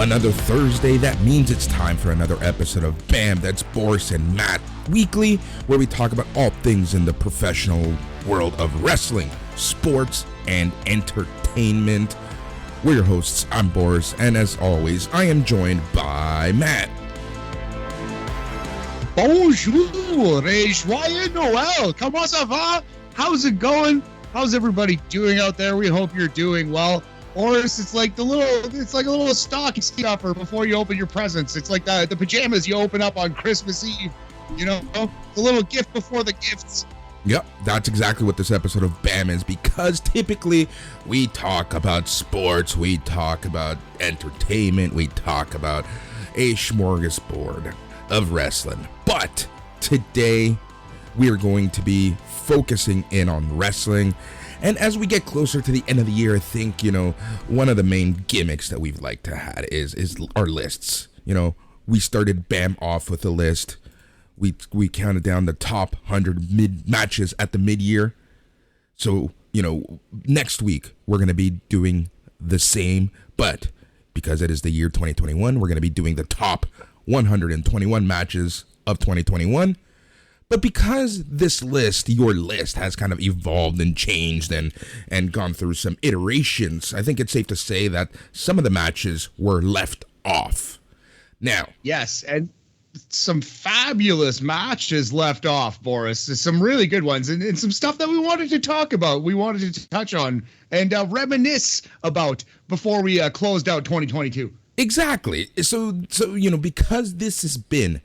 Another Thursday, that means it's time for another episode of BAM, that's Boris and Matt Weekly, where we talk about all things in the professional world of wrestling, sports, and entertainment. We're your hosts, I'm Boris, and as always, I am joined by Matt. Bonjour et joyeux Noël, comment ça va? How's it going? How's everybody doing out there? We hope you're doing well. Boris, it's like a little stocking stuffer before you open your presents. It's like the pajamas you open up on Christmas Eve. You know, the little gift before the gifts. Yep, that's exactly what this episode of BAM is, because typically we talk about sports, we talk about entertainment, we talk about a smorgasbord of wrestling. But today we are going to be focusing in on wrestling. And as we get closer to the end of the year, I think, one of the main gimmicks that we've liked to have is our lists. We started BAM off with a list. We counted down the top 100 matches at the mid-year. So, next week we're going to be doing the same, but because it is the year 2021, we're going to be doing the top 121 matches of 2021. But because this list, your list, has kind of evolved and changed and gone through some iterations, I think it's safe to say that some of the matches were left off. Now, yes, and some fabulous matches left off, Boris. Some really good ones and some stuff that we wanted to talk about, we wanted to touch on and reminisce about before we closed out 2022. Exactly. So because this has been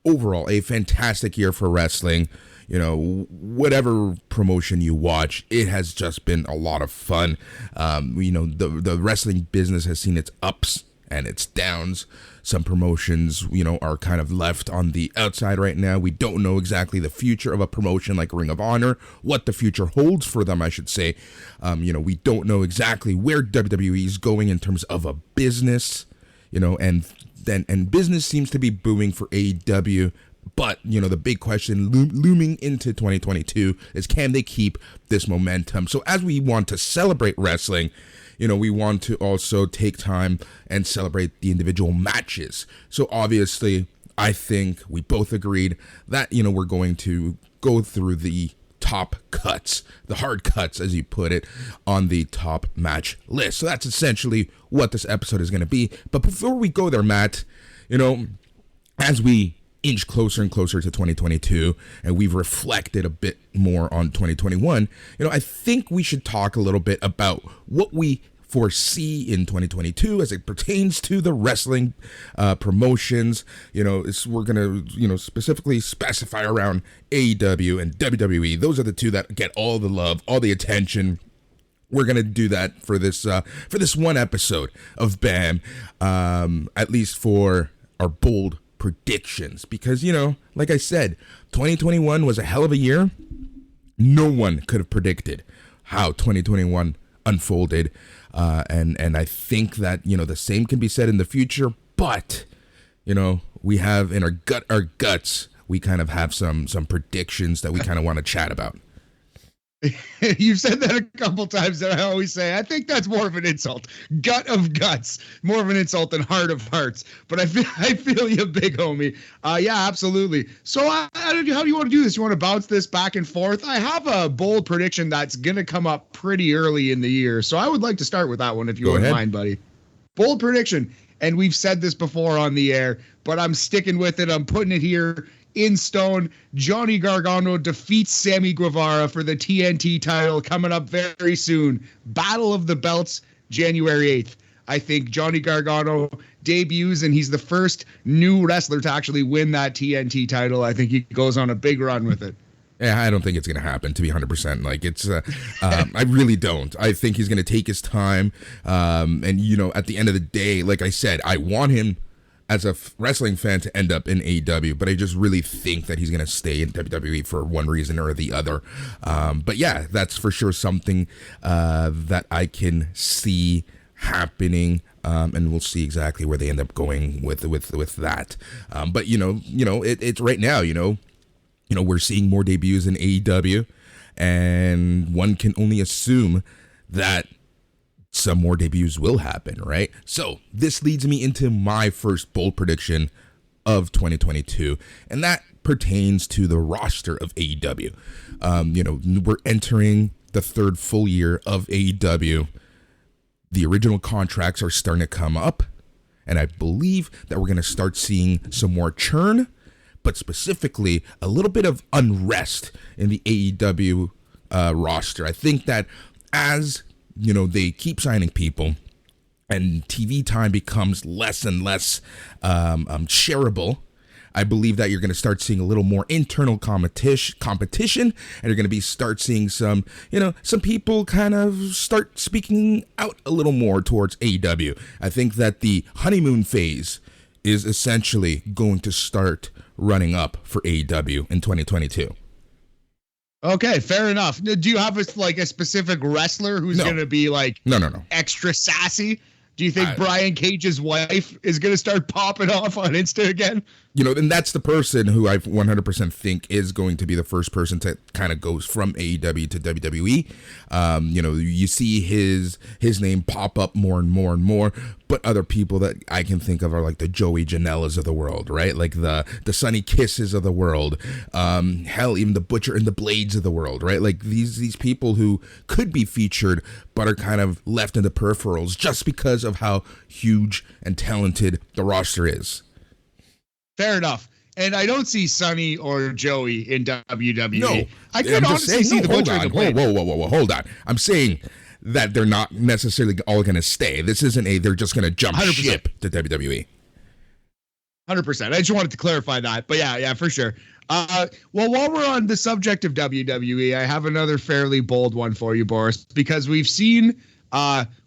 overall a fantastic year for wrestling, whatever promotion you watch, it has just been a lot of fun. The wrestling business has seen its ups and its downs. Some promotions, are kind of left on the outside right now. We don't know exactly the future of a promotion like Ring of Honor, what the future holds for them, I should say. We don't know exactly where WWE is going in terms of a business, and business seems to be booming for AEW. But, the big question looming into 2022 is, can they keep this momentum? So as we want to celebrate wrestling, we want to also take time and celebrate the individual matches. So obviously, I think we both agreed that, we're going to go through the top cuts, the hard cuts, as you put it, on the top match list. So that's essentially what this episode is going to be. But before we go there, Matt, as we inch closer and closer to 2022, and we've reflected a bit more on 2021, I think we should talk a little bit about what we foresee in 2022 as it pertains to the wrestling promotions. We're going to, specifically specify around AEW and WWE. Those are the two that get all the love, all the attention. We're going to do that for this one episode of BAM, at least for our bold predictions, because like I said, 2021 was a hell of a year. No one could have predicted how 2021 unfolded, and I think that the same can be said in the future. But we have in our guts, we kind of have some predictions that we kind of want to chat about. You've said that a couple times, and I always say, I think that's more of an insult. Gut of guts, more of an insult than heart of hearts. But I feel you, big homie. Yeah, absolutely. So how do you want to do this? You want to bounce this back and forth? I have a bold prediction that's going to come up pretty early in the year. So I would like to start with that one, if you wouldn't mind, buddy. Bold prediction. And we've said this before on the air, but I'm sticking with it. I'm putting it here in stone. Johnny Gargano defeats Sammy Guevara for the TNT title coming up very soon. Battle of the Belts, January 8th. I think Johnny Gargano debuts, and he's the first new wrestler to actually win that TNT title. I think he goes on a big run with it. Yeah, I don't think it's going to happen, to be 100%. Like, it's, I really don't. I think he's going to take his time. And, at the end of the day, like I said, I want him as a wrestling fan to end up in AEW, but I just really think that he's going to stay in WWE for one reason or the other. But yeah, that's for sure something that I can see happening, and we'll see exactly where they end up going with that. But it's right now. We're seeing more debuts in AEW, and one can only assume that some more debuts will happen, right? So this leads me into my first bold prediction of 2022, and that pertains to the roster of AEW. We're entering the third full year of AEW. The original contracts are starting to come up, and I believe that we're going to start seeing some more churn, but specifically a little bit of unrest in the AEW roster. I think that as they keep signing people and TV time becomes less and less shareable, I believe that you're going to start seeing a little more internal competition, and you're going to start seeing some people kind of start speaking out a little more towards AEW. I think that the honeymoon phase is essentially going to start running up for AEW in 2022. Okay, fair enough. Do you have a specific wrestler who's going to be no extra sassy? Do you think Brian Cage's wife is going to start popping off on Insta again? And that's the person who I 100% think is going to be the first person to kind of goes from AEW to WWE. You see his name pop up more and more and more, but other people that I can think of are like the Joey Janela's of the world, right? Like the Sunny Kisses of the world. Hell, even the Butcher and the Blades of the world, right? Like these people who could be featured, but are kind of left in the peripherals just because of how huge and talented the roster is. Fair enough. And I don't see Sonny or Joey in WWE. No, I could honestly see the Butcher and the Blade. Whoa, hold on. I'm saying that they're not necessarily all going to stay. This isn't they're just going to jump 100%. Ship to WWE. 100%. I just wanted to clarify that. But yeah, for sure. Well, while we're on the subject of WWE, I have another fairly bold one for you, Boris, because we've seen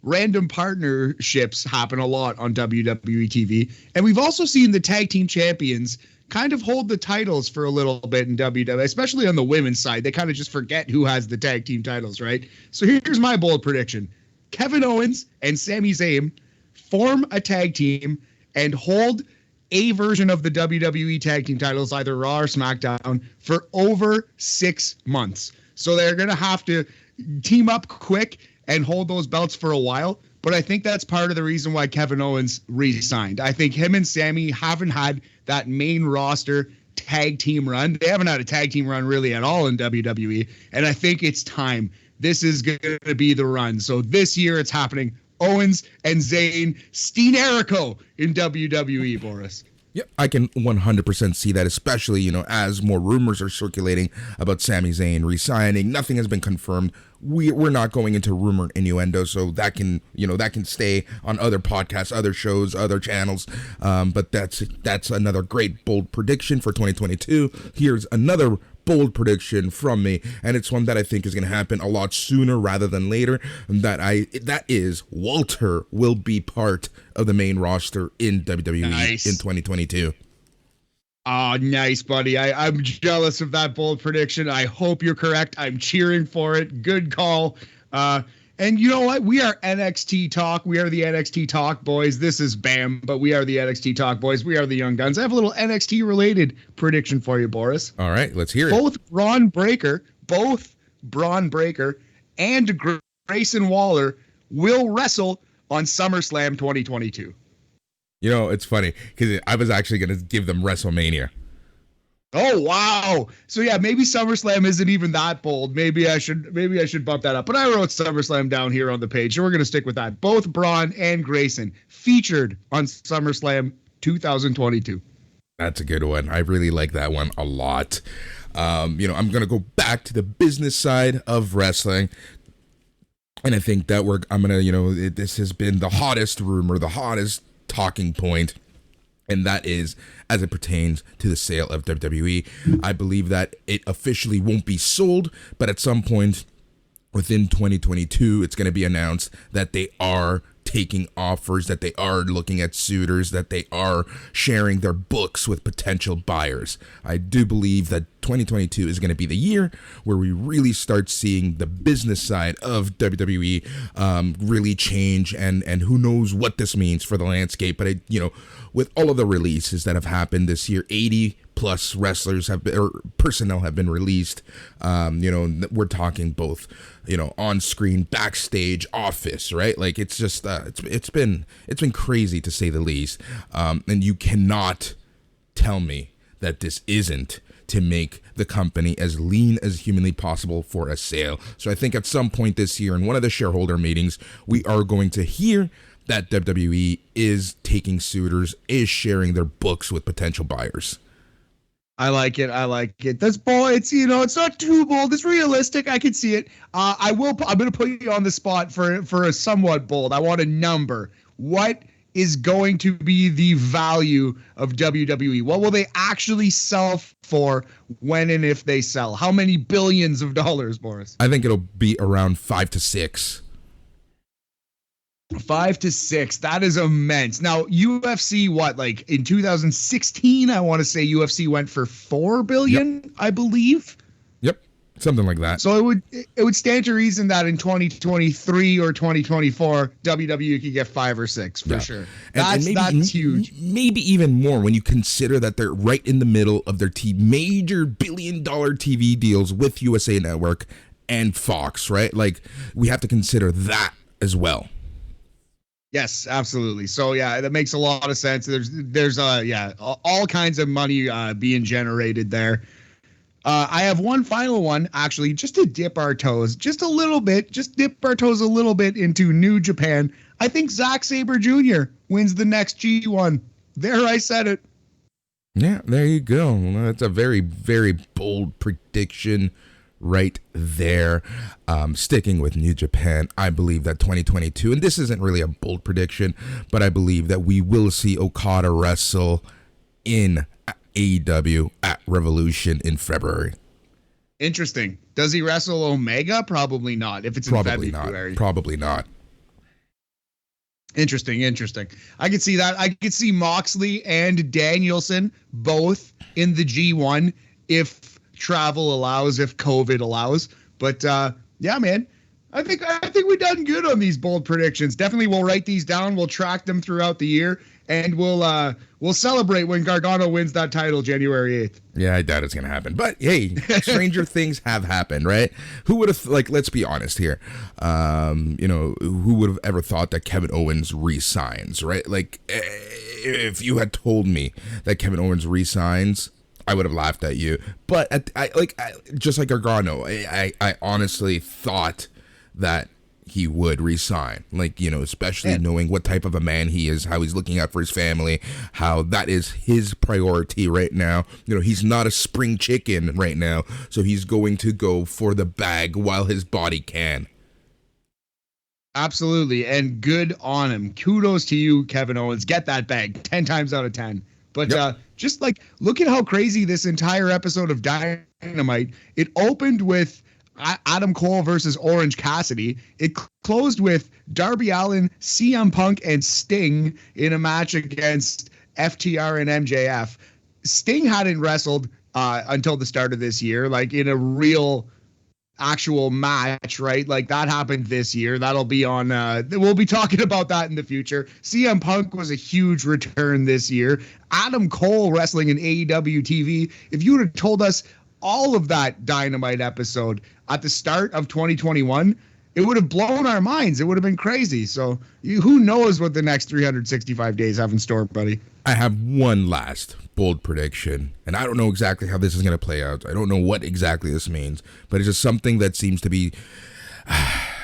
random partnerships happen a lot on WWE TV. And we've also seen the tag team champions kind of hold the titles for a little bit in WWE, especially on the women's side. They kind of just forget who has the tag team titles, right? So here's my bold prediction. Kevin Owens and Sami Zayn form a tag team and hold a version of the WWE tag team titles, either Raw or SmackDown, for over 6 months. So they're going to have to team up quick and hold those belts for a while. But I think that's part of the reason why Kevin Owens re-signed. I think him and Sami haven't had that main roster tag team run. They haven't had a tag team run really at all in WWE. And I think it's time. This is going to be the run. So this year it's happening. Owens and Zayn, Steen Jericho in WWE, Boris. Yeah, I can 100% see that, especially, as more rumors are circulating about Sami Zayn re-signing. Nothing has been confirmed. We're not going into rumor innuendo, so that can stay on other podcasts, other shows, other channels. But that's another great bold prediction for 2022. Here's another bold prediction from me, and it's one that I think is going to happen a lot sooner rather than later. That is Walter will be part of the main roster in WWE in 2022. Oh, nice, buddy. I'm jealous of that bold prediction. I hope you're correct. I'm cheering for it. Good call. And you know what? We are NXT Talk. We are the NXT Talk boys. This is BAM, but we are the NXT Talk boys. We are the Young Guns. I have a little NXT-related prediction for you, Boris. All right, let's hear it. Both Braun Breaker and Grayson Waller will wrestle on SummerSlam 2022. It's funny because I was actually going to give them WrestleMania. Oh, wow. So yeah, maybe SummerSlam isn't even that bold. Maybe I should bump that up. But I wrote SummerSlam down here on the page, so we're going to stick with that. Both Braun and Grayson featured on SummerSlam 2022. That's a good one. I really like that one a lot. I'm going to go back to the business side of wrestling. And I think that this has been the hottest rumor, the hottest talking point, and that is as it pertains to the sale of WWE. I believe that it officially won't be sold, but at some point within 2022, it's going to be announced that they are taking offers, that they are looking at suitors, that they are sharing their books with potential buyers. I do believe that 2022 is going to be the year where we really start seeing the business side of WWE really change, and who knows what this means for the landscape. But with all of the releases that have happened this year, 80 plus wrestlers or personnel have been released. We're talking both, on screen, backstage, office, right? Like it's just it's been crazy to say the least. And you cannot tell me that this isn't to make the company as lean as humanly possible for a sale. So I think at some point this year in one of the shareholder meetings, we are going to hear that WWE is taking suitors, is sharing their books with potential buyers. I like it. That's bold. It's not too bold. It's realistic. I can see it. I'm going to put you on the spot for a somewhat bold. I want a number. What is going to be the value of WWE? What will they actually sell for when and if they sell? How many billions of dollars, Boris? I think it'll be around 5 to 6. 5 to 6. That is immense. Now, UFC, like in 2016, I want to say UFC went for $4 billion, yep. I believe. Yep. Something like that. So it would stand to reason that in 2023 or 2024, WWE could get 5 or 6 for sure. That's huge. Maybe even more when you consider that they're right in the middle of their major billion-dollar TV deals with USA Network and Fox, right? Like, we have to consider that as well. Yes, absolutely. So yeah, that makes a lot of sense. There's all kinds of money being generated there. I have one final one, actually, just to dip our toes just a little bit, into New Japan. I think Zack Sabre Jr. wins the next G1. There, I said it. Yeah, there you go. Well, that's a very, very bold prediction right there. Sticking with New Japan, I believe that 2022, and this isn't really a bold prediction, but I believe that we will see Okada wrestle in AEW at Revolution in February. Interesting. Does he wrestle Omega? Probably not. If it's in February. Probably not. Interesting. I could see that. I could see Moxley and Danielson both in the G1 if travel allows, if COVID allows. But yeah, man, I think we done good on these bold predictions. Definitely, we'll write these down. We'll track them throughout the year, and we'll celebrate when Gargano wins that title January 8th. Yeah, I doubt it's gonna happen. But hey, stranger things have happened, right? Who would have, let's be honest here. Who would have ever thought that Kevin Owens re-signs, right? Like, if you had told me that Kevin Owens re-signs, I would have laughed at you. But just like Gargano, I honestly thought that he would resign, especially knowing what type of a man he is, how he's looking out for his family, how that is his priority right now. He's not a spring chicken right now, so he's going to go for the bag while his body can. Absolutely, and good on him. Kudos to you, Kevin Owens. Get that bag 10 times out of 10. But just look at how crazy this entire episode of Dynamite. It opened with Adam Cole versus Orange Cassidy. It closed with Darby Allin, CM Punk, and Sting in a match against FTR and MJF. Sting hadn't wrestled until the start of this year, in a real actual match, right? That happened this year. That'll be on we'll be talking about that in the future. CM Punk was a huge return this year. Adam Cole wrestling in AEW TV. If you would have told us all of that Dynamite episode at the start of 2021, it would have blown our minds. It would have been crazy. So who knows what the next 365 days have in store, buddy. I have one last bold prediction, and I don't know exactly how this is going to play out. I don't know what exactly this means, but it's just something that seems to be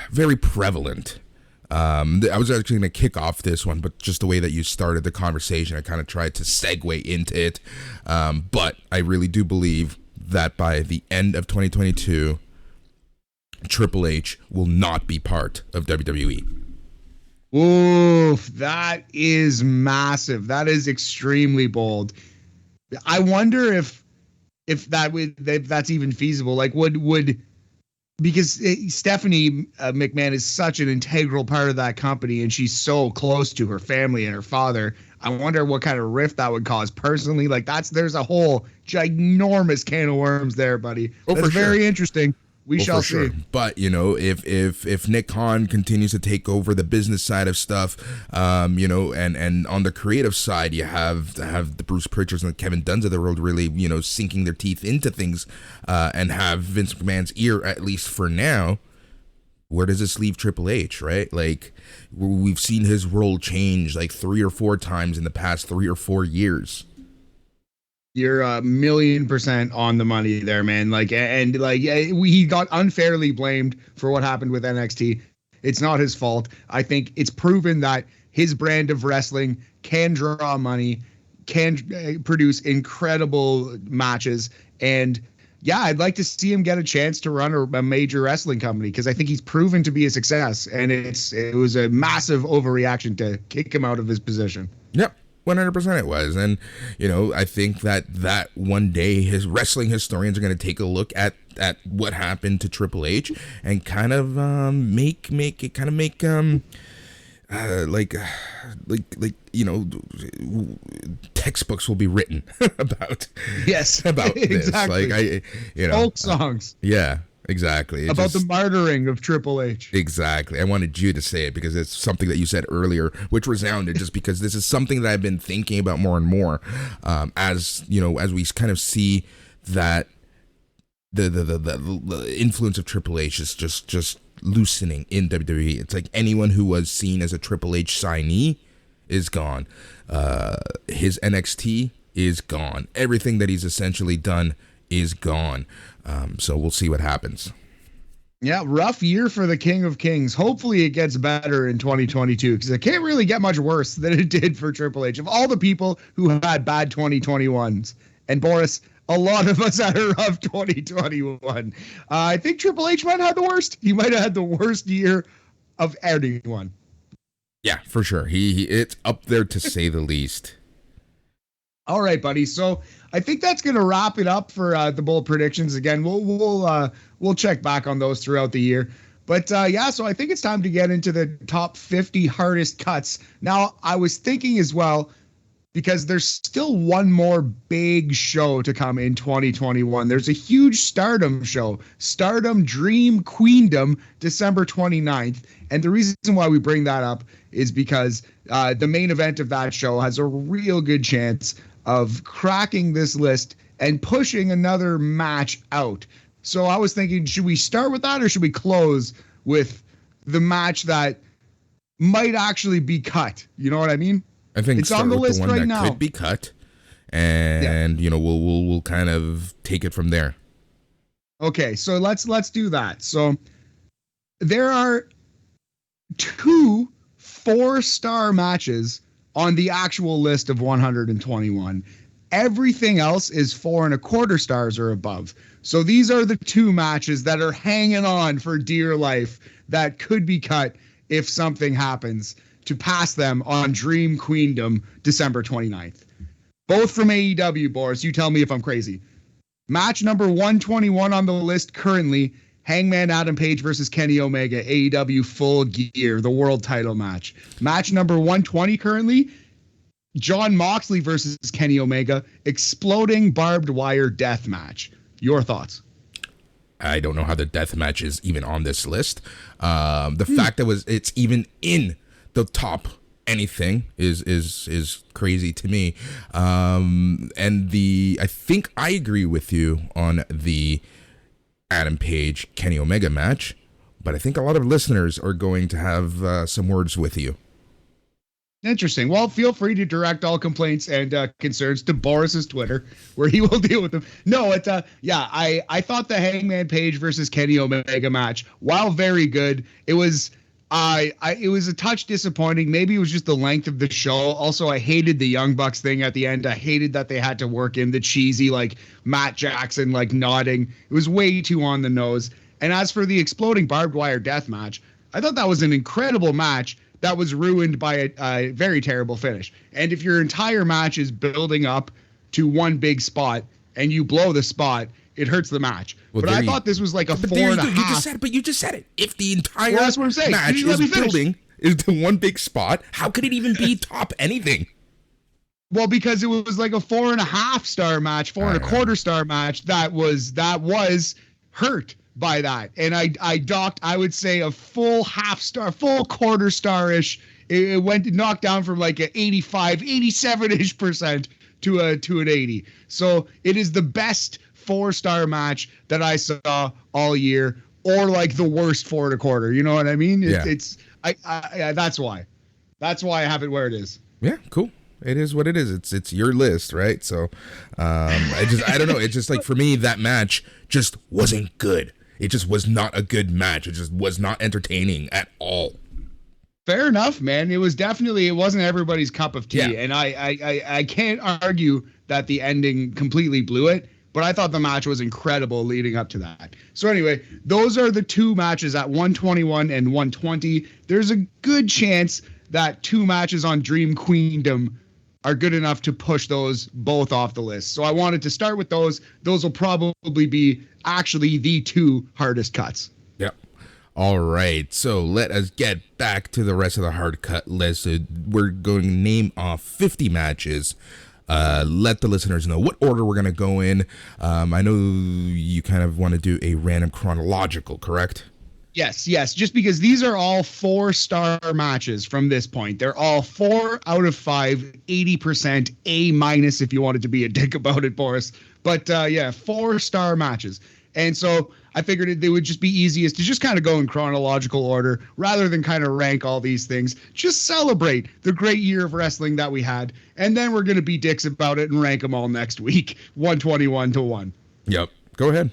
very prevalent. I was actually going to kick off this one, but just the way that you started the conversation, I kind of tried to segue into it. But I really do believe that by the end of 2022, Triple H will not be part of WWE. Oof, that is massive. That is extremely bold. I wonder if that's even feasible. Because Stephanie McMahon is such an integral part of that company, and she's so close to her family and her father. I wonder what kind of rift that would cause personally. There's a whole ginormous can of worms there, buddy. That's very interesting. We shall see. But if Nick Khan continues to take over the business side of stuff, and on the creative side, you have the Bruce Pritchards and the Kevin Dunns of the world really sinking their teeth into things, and have Vince McMahon's ear, at least for now. Where does this leave Triple H, right? Like, we've seen his role change like 3 or 4 times in the past 3 or 4 years. You're 1,000,000% on the money there, man. He got unfairly blamed for what happened with NXT. It's not his fault. I think it's proven that his brand of wrestling can draw money, can produce incredible matches, and yeah, I'd like to see him get a chance to run a major wrestling company, because I think he's proven to be a success, and it was a massive overreaction to kick him out of his position. Yep. 100% it was. And, I think that one day his wrestling historians are going to take a look at what happened to Triple H and kind of make textbooks will be written about this. Exactly. Folk songs. Yeah. Exactly. About the martyring of Triple H. Exactly. I wanted you to say it because it's something that you said earlier, which resounded, just because this is something that I've been thinking about more and more, as we kind of see that the influence of Triple H is just loosening in WWE. It's like anyone who was seen as a Triple H signee is gone. His NXT is gone. Everything that he's essentially done is gone. So we'll see what happens. Yeah, rough year for the King of Kings. Hopefully it gets better in 2022, because it can't really get much worse than it did for Triple H. Of all the people who had bad 2021s, and Boris, a lot of us had a rough 2021. I think Triple H might have had the worst. He might have had the worst year of anyone. Yeah, for sure. It's up there to say the least. All right, buddy. So I think that's going to wrap it up for the bold predictions. Again, we'll check back on those throughout the year. But so I think it's time to get into the top 50 hardest cuts. Now, I was thinking as well, because there's still one more big show to come in 2021. There's a huge Stardom show, Stardom Dream Queendom, December 29th. And the reason why we bring that up is because the main event of that show has a real good chance of cracking this list and pushing another match out. So I was thinking, should we start with that, or should we close with the match that might actually be cut? You know what I mean? I think it's on the list the one right that now. Could be cut, and we'll kind of take it from there. Okay, so let's do that. So there are 2 4-star matches on the actual list of 121. Everything else is 4.25 stars or above. So these are the 2 matches that are hanging on for dear life that could be cut if something happens to pass them on Dream Queendom, December 29th. Both from AEW, Boris. You tell me if I'm crazy. Match number 121 on the list currently, Hangman Adam Page versus Kenny Omega, AEW Full Gear, the world title match. Match number 120 currently, Jon Moxley versus Kenny Omega, exploding barbed wire death match. Your thoughts? I don't know how the death match is even on this list. The fact that it's even in the top anything is crazy to me. And I think I agree with you on the Adam Page Kenny Omega match, but I think a lot of listeners are going to have some words with you. Interesting. Well, feel free to direct all complaints and concerns to Boris's Twitter, where he will deal with them. No, I thought the Hangman Page versus Kenny Omega match, while very good, it was a touch disappointing. Maybe it was just the length of the show. Also, I hated the Young Bucks thing at the end. I hated that they had to work in the cheesy, Matt Jackson, nodding. It was way too on the nose. And as for the exploding barbed wire death match, I thought that was an incredible match that was ruined by a very terrible finish. And if your entire match is building up to one big spot and you blow the spot, it hurts the match. Well, but I thought this was like a 4.5. You just said it. If the entire that's what I'm saying. Match is building into one big spot, how could it even be top anything? Well, because it was like a 4.5 star match, 4.25 star match that was hurt. by that. And I docked, I would say, a full half star, full quarter star-ish. It went knocked down from like an 85, 87-ish percent to an 80. So it is the best 4-star match that I saw all year, or like the worst 4 1/4. You know what I mean? It's that's why I have it where it is. Yeah, cool. It is what it is. It's your list, right? So I don't know. It's just like, for me, that match just wasn't good. It just was not a good match. It just was not entertaining at all. Fair enough, man. It wasn't everybody's cup of tea. Yeah. And I can't argue that the ending completely blew it, but I thought the match was incredible leading up to that. So anyway, those are the 2 matches at 121 and 120. There's a good chance that 2 matches on Dream Queendom are good enough to push those both off the list. So I wanted to start with those. Those will probably be actually the 2 hardest cuts. Yep. All right. So let us get back to the rest of the hard cut list. We're going to name off 50 matches. Let the listeners know what order we're going to go in. I know you kind of want to do a random chronological, correct? Yes. Just because these are all 4-star matches from this point. They're all 4 out of 5, 80%, A- if you wanted to be a dick about it, Boris. But 4-star matches. And so I figured it would just be easiest to just kind of go in chronological order rather than kind of rank all these things. Just celebrate the great year of wrestling that we had. And then we're going to be dicks about it and rank them all next week, 121 to 1. Yep. Go ahead.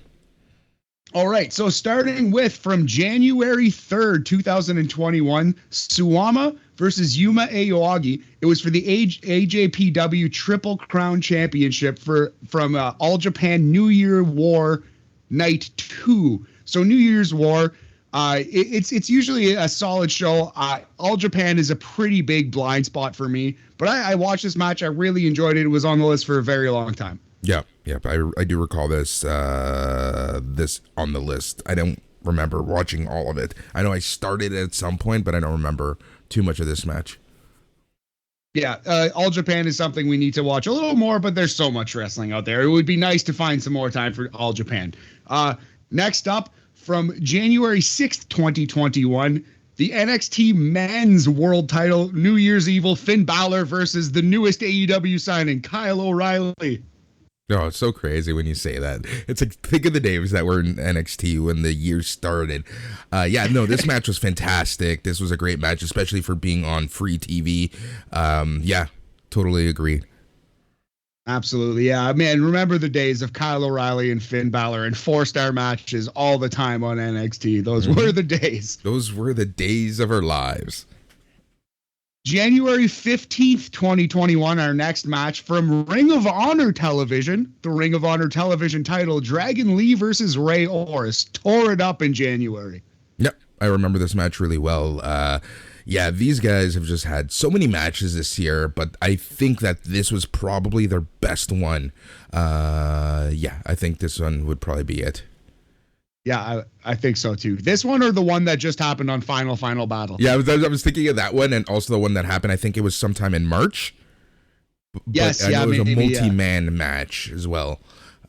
All right, so starting with from January 3rd, 2021, Suwama versus Yuma Aoyagi. It was for the AJPW Triple Crown Championship from All Japan New Year War Night 2. So New Year's War, it's usually a solid show. All Japan is a pretty big blind spot for me, but I watched this match. I really enjoyed it. It was on the list for a very long time. Yep. I do recall this on the list. I don't remember watching all of it. I know I started at some point, but I don't remember too much of this match. Yeah, All Japan is something we need to watch a little more, but there's so much wrestling out there. It would be nice to find some more time for All Japan. Next up, from January 6th, 2021, the NXT Men's World Title, New Year's Evil, Finn Balor versus the newest AEW signing, Kyle O'Reilly. Oh, it's so crazy when you say that. It's like, think of the days that were in NXT when the year started. This match was fantastic. This was a great match, especially for being on free TV. Totally agreed. Absolutely, yeah. Man, remember the days of Kyle O'Reilly and Finn Balor and 4-star matches all the time on NXT. Those were the days. Those were the days of our lives. January 15th, 2021, our next match from Ring of Honor Television, the Ring of Honor Television title, Dragon Lee versus Ray Orris, tore it up in January. Yep, I remember this match really well. These guys have just had so many matches this year, but I think that this was probably their best one. I think this one would probably be it. Yeah, I think so too. This one or the one that just happened on Final Battle? Yeah, I was thinking of that one, and also the one that happened, I think it was sometime in March. Yes, I know it was a multi-man match as well.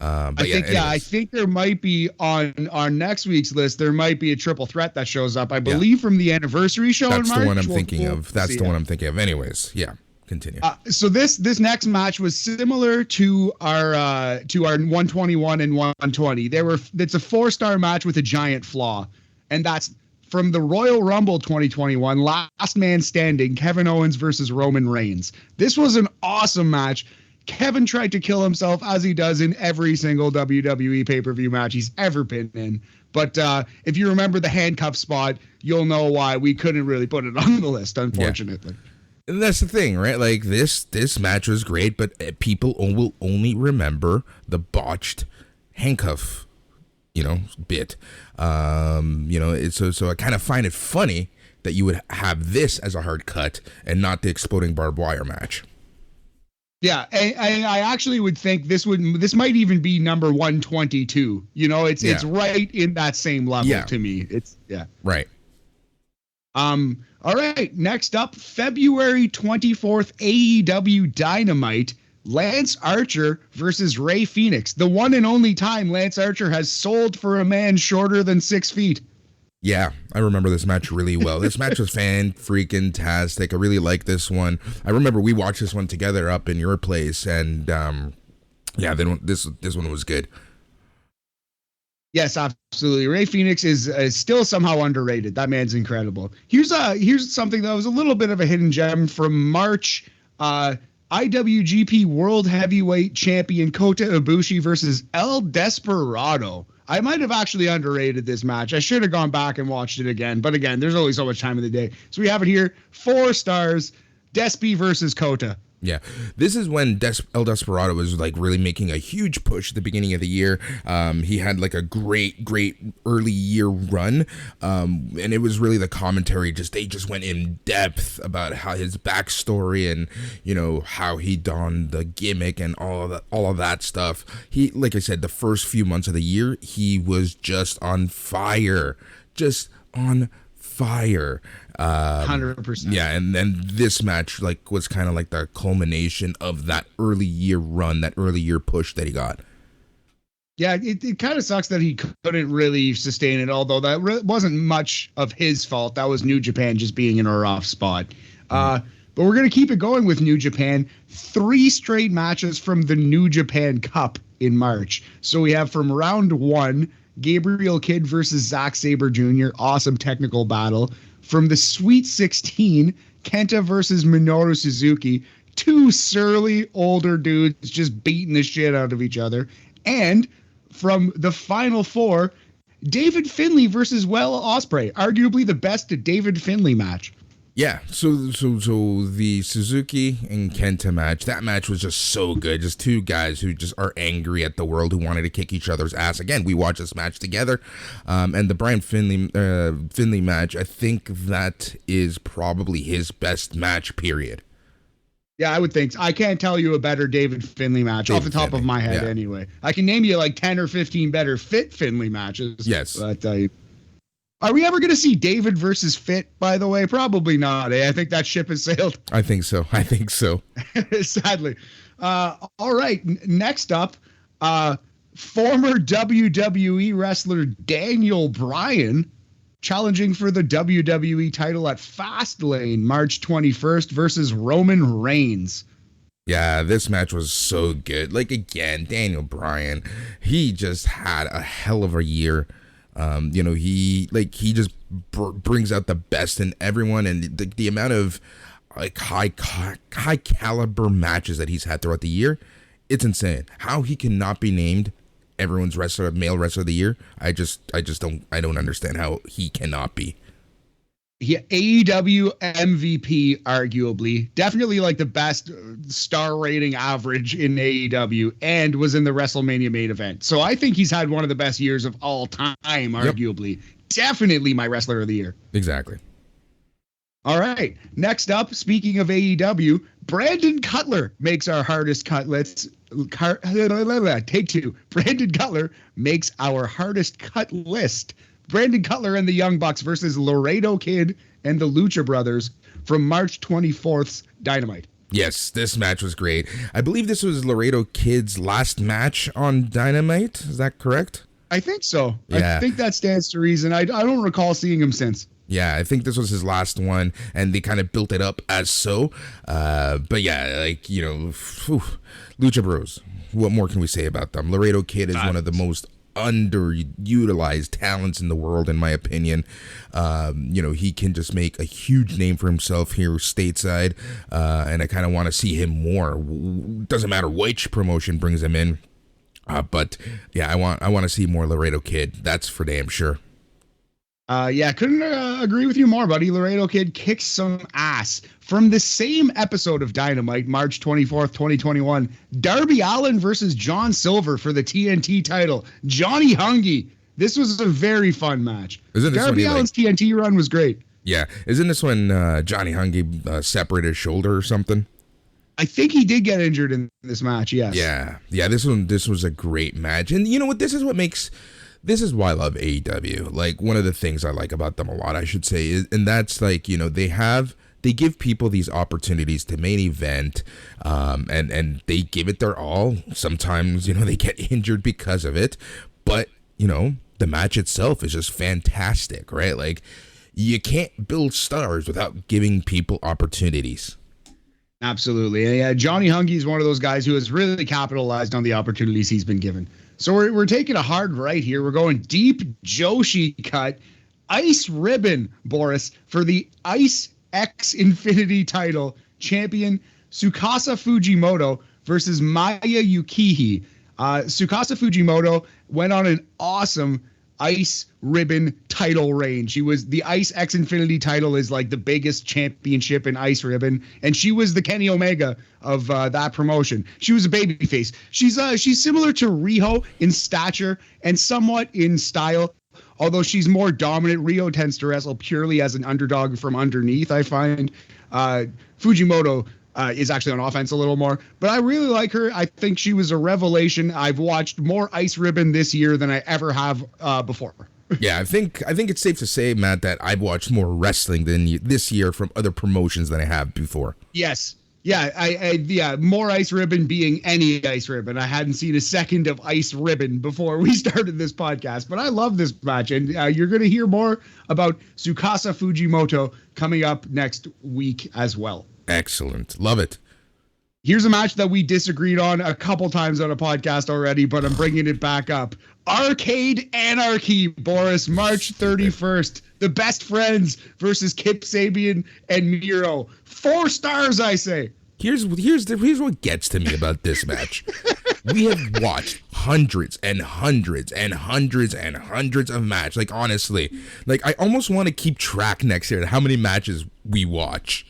I think there might be on our next week's list, there might be a triple threat that shows up, I believe, from the anniversary show in March. That's the one I'm thinking of. That's the one I'm thinking of. Anyways, yeah. Continue. So this next match was similar to our 121 and 120. It's a 4-star match with a giant flaw, and that's from the Royal Rumble 2021, Last Man Standing, Kevin Owens versus Roman Reigns. This was an awesome match. Kevin tried to kill himself, as he does in every single WWE pay-per-view match he's ever been in. But if you remember the handcuff spot, you'll know why we couldn't really put it on the list, unfortunately. Yeah. And that's the thing, right? Like, this match was great, but people will only remember the botched handcuff, bit. So I kind of find it funny that you would have this as a hard cut and not the exploding barbed wire match. Yeah, I actually would think this might even be number 122. It's right in that same level to me. Right. All right, next up, February 24th, AEW Dynamite, Lance Archer versus Ray Phoenix. The one and only time Lance Archer has sold for a man shorter than 6 feet. Yeah, I remember this match really well. This match was fan-freaking-tastic. I really like this one. I remember we watched this one together up in your place, and yeah, this one was good. Yes, absolutely. Ray Phoenix is still somehow underrated. That man's incredible. Here's something that was a little bit of a hidden gem from March. IWGP World Heavyweight Champion Kota Ibushi versus El Desperado. I might have actually underrated this match. I should have gone back and watched it again. But again, there's only so much time in the day. So we have it here. 4 stars. Despi versus Kota. Yeah, this is when El Desperado was like really making a huge push at the beginning of the year. He had like a great early year run, and it was really the commentary. They just went in depth about how his backstory and how he donned the gimmick and all of that stuff. He, like I said, the first few months of the year, he was just on fire, 100%. Yeah, and then this match was kind of like the culmination of that early year run, that early year push that he got. Yeah, it kind of sucks that he couldn't really sustain it, although that wasn't much of his fault. That was New Japan just being in a rough spot. But we're going to keep it going with New Japan. 3 straight matches from the New Japan Cup in March. So we have from round 1, Gabriel Kidd versus Zack Sabre Jr. Awesome technical battle. From the Sweet 16, Kenta versus Minoru Suzuki. 2 surly older dudes just beating the shit out of each other. And from the Final 4, David Finlay versus Will Ospreay. Arguably the best David Finlay match. Yeah, so the Suzuki and Kenta match, that match was just so good. Just 2 guys who just are angry at the world, who wanted to kick each other's ass. Again, we watched this match together. And the Brian Finlay match, I think that is probably his best match, period. Yeah, I would think so. I can't tell you a better David Finlay match off the top of my head anyway. I can name you like 10 or 15 better Fit Finlay matches. Yes. But are we ever going to see David versus Fit, by the way? Probably not. I think that ship has sailed. I think so. Sadly. All right. Next up, former WWE wrestler Daniel Bryan challenging for the WWE title at Fastlane March 21st versus Roman Reigns. Yeah, this match was so good. Again, Daniel Bryan, he just had a hell of a year. He just brings out the best in everyone, and the amount of high caliber matches that he's had throughout the year, it's insane. How he cannot be named everyone's male wrestler of the year, I don't understand how he cannot be. Yeah, AEW MVP, arguably, definitely the best star rating average in AEW, and was in the WrestleMania main event. So I think he's had one of the best years of all time, arguably. Yep. Definitely my wrestler of the year. Exactly. All right. Next up, speaking of AEW, Brandon Cutler makes our hardest cut list. Take 2. Brandon Cutler makes our hardest cut list. Brandon Cutler and the Young Bucks versus Laredo Kid and the Lucha Brothers from March 24th's Dynamite. Yes, this match was great. I believe this was Laredo Kid's last match on Dynamite. Is that correct? I think so. Yeah. I think that stands to reason. I don't recall seeing him since. Yeah, I think this was his last one, and they kind of built it up as so. But yeah, Lucha Bros. What more can we say about them? Laredo Kid is one of the most underutilized talents in the world, in my opinion. He can just make a huge name for himself here stateside, and I kind of want to see him more. Doesn't matter which promotion brings him in, but yeah, I want to see more Laredo Kid. That's for damn sure. Couldn't agree with you more, buddy. Laredo Kid kicks some ass. From the same episode of Dynamite, March 24th, 2021, Darby Allin versus John Silver for the TNT title. Johnny Hungy. This was a very fun match. Darby Allin's TNT run was great. Yeah. Isn't this when Johnny Hungy separated his shoulder or something? I think he did get injured in this match, yes. Yeah. Yeah, this was a great match. And you know what? This is why I love AEW. One of the things I like about them a lot, I should say, is, and that's they have they give people these opportunities to main event, and they give it their all. Sometimes, they get injured because of it, but, the match itself is just fantastic, right? Like, you can't build stars without giving people opportunities. Absolutely. Yeah, Johnny Hungy is one of those guys who has really capitalized on the opportunities he's been given. So we're taking a hard right here. We're going deep Joshi cut. Ice ribbon, Boris, for the Ice X Infinity title. Champion Tsukasa Fujimoto versus Maya Yukihi. Tsukasa Fujimoto went on an awesome Ice ribbon title reign. She was the Ice X Infinity title is like the biggest championship in Ice ribbon, and she was the Kenny Omega of that promotion. She was a babyface. She's similar to Riho in stature and somewhat in style, although she's more dominant. Riho tends to wrestle purely as an underdog from underneath, I find. Fujimoto is actually on offense a little more, but I really like her. I think she was a revelation. I've watched more Ice Ribbon this year than I ever have before. Yeah, I think it's safe to say, Matt, that I've watched more wrestling than this year from other promotions than I have before. Yes. Yeah, more Ice Ribbon being any Ice Ribbon. I hadn't seen a second of Ice Ribbon before we started this podcast, but I love this match, and you're going to hear more about Tsukasa Fujimoto coming up next week as well. Excellent. Love it. Here's a match that we disagreed on a couple times on a podcast already, but I'm bringing it back up. Arcade Anarchy, Boris, March 31st. The Best Friends versus Kip Sabian and Miro. 4 stars, I say. Here's what gets to me about this match. We have watched hundreds and hundreds and hundreds and hundreds of matches. Like, honestly, I almost want to keep track next year of how many matches we watch.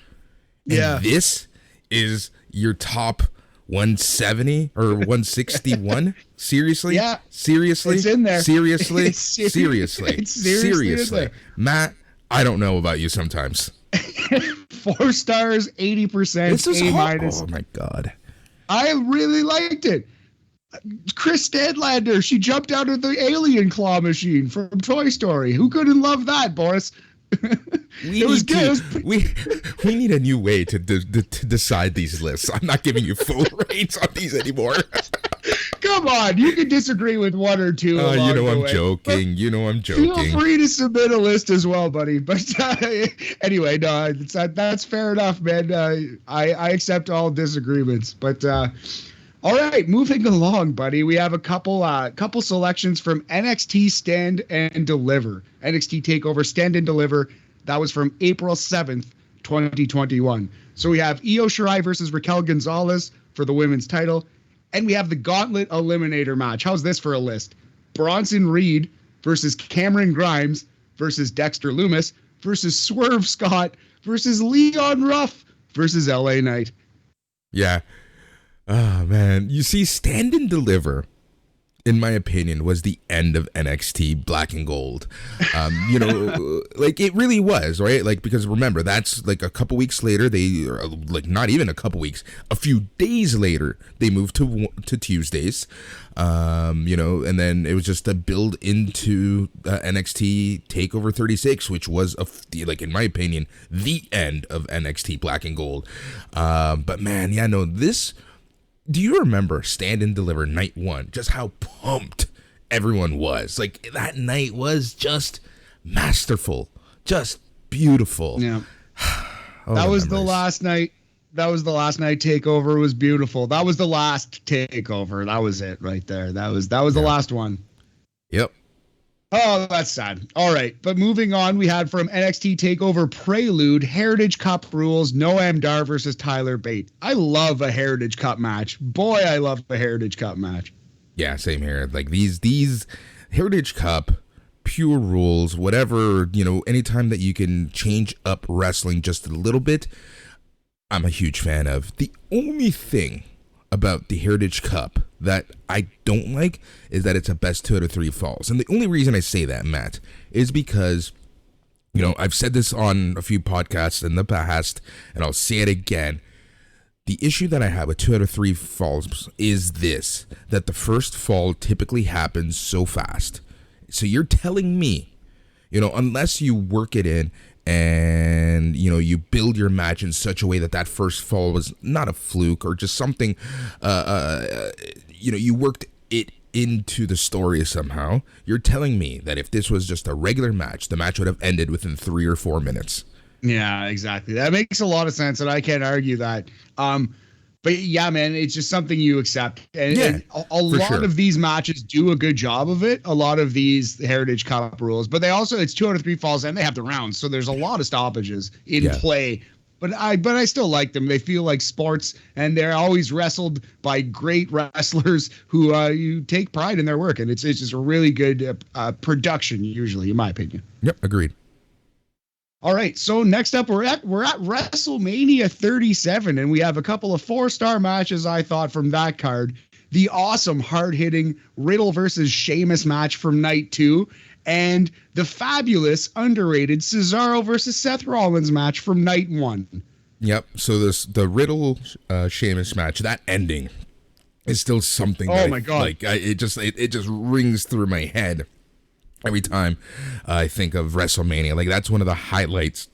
And yeah. This is your top 170 or 161? Seriously? Yeah. Seriously? It's in there. Seriously? It's Seriously? seriously. Matt, I don't know about you sometimes. 4 stars, 80%. This is A-. Oh my God. I really liked it. Chris Stadlander, she jumped out of the alien claw machine from Toy Story. Who couldn't love that, Boris? It was good. We need a new way to decide these lists. I'm not giving you full rates on these anymore. Come on, you can disagree with one or two. I'm joking. I'm joking. Feel free to submit a list as well, buddy. But anyway, no, that's fair enough, man. I accept all disagreements. But all right, moving along, buddy. We have a couple selections from NXT Stand and Deliver. NXT TakeOver Stand and Deliver. That was from April 7th, 2021. So we have Io Shirai versus Raquel Gonzalez for the women's title. And we have the Gauntlet Eliminator match. How's this for a list? Bronson Reed versus Cameron Grimes versus Dexter Lumis versus Swerve Scott versus Leon Ruff versus LA Knight. Yeah. Oh, man. You see, Stand and Deliver, in my opinion, was the end of NXT Black and Gold. It really was, right? Because remember, that's a couple weeks later, not even a couple weeks, a few days later, they moved to Tuesdays, and then it was just a build into NXT TakeOver 36, which was, in my opinion, the end of NXT Black and Gold. But man, yeah, no, this... Do you remember Stand and Deliver night 1? Just how pumped everyone was. That night was just masterful, just beautiful. Yeah. That was the last night. That was the last night. TakeOver was beautiful. That was the last TakeOver. That was it right there. That was the last one. Yep. Oh, that's sad. All right. But moving on, we had from NXT TakeOver Prelude, Heritage Cup rules, Noam Dar versus Tyler Bate. I love a Heritage Cup match. Boy, I love a Heritage Cup match. Yeah, same here. These Heritage Cup, pure rules, whatever, anytime that you can change up wrestling just a little bit, I'm a huge fan of. The only thing about the Heritage Cup that I don't like is that it's a best 2 out of 3 falls. And the only reason I say that, Matt, is because, I've said this on a few podcasts in the past, and I'll say it again. The issue that I have with 2 out of 3 falls is this, that the first fall typically happens so fast. So you're telling me, unless you work it in and you build your match in such a way that first fall was not a fluke or just something, you worked it into the story somehow. You're telling me that if this was just a regular match, the match would have ended within 3 or 4 minutes. Yeah, exactly. That makes a lot of sense, and I can't argue that. But yeah, man, it's just something you accept. And a lot of these matches do a good job of it. A lot of these Heritage Cup rules, but it's 2 out of 3 falls, and they have the rounds, so there's a lot of stoppages in play. But I still like them. They feel like sports, and they're always wrestled by great wrestlers who you take pride in their work, and it's just a really good production, usually, in my opinion. Yep, agreed. All right, so next up, we're at WrestleMania 37, and we have a couple of 4-star matches, I thought, from that card. The awesome, hard-hitting Riddle versus Sheamus match from night 2, and the fabulous, underrated Cesaro versus Seth Rollins match from night 1. Yep, so the Riddle Sheamus match, that ending is still something. Oh my God! Like it just rings through my head every time I think of WrestleMania. Like, that's one of the highlights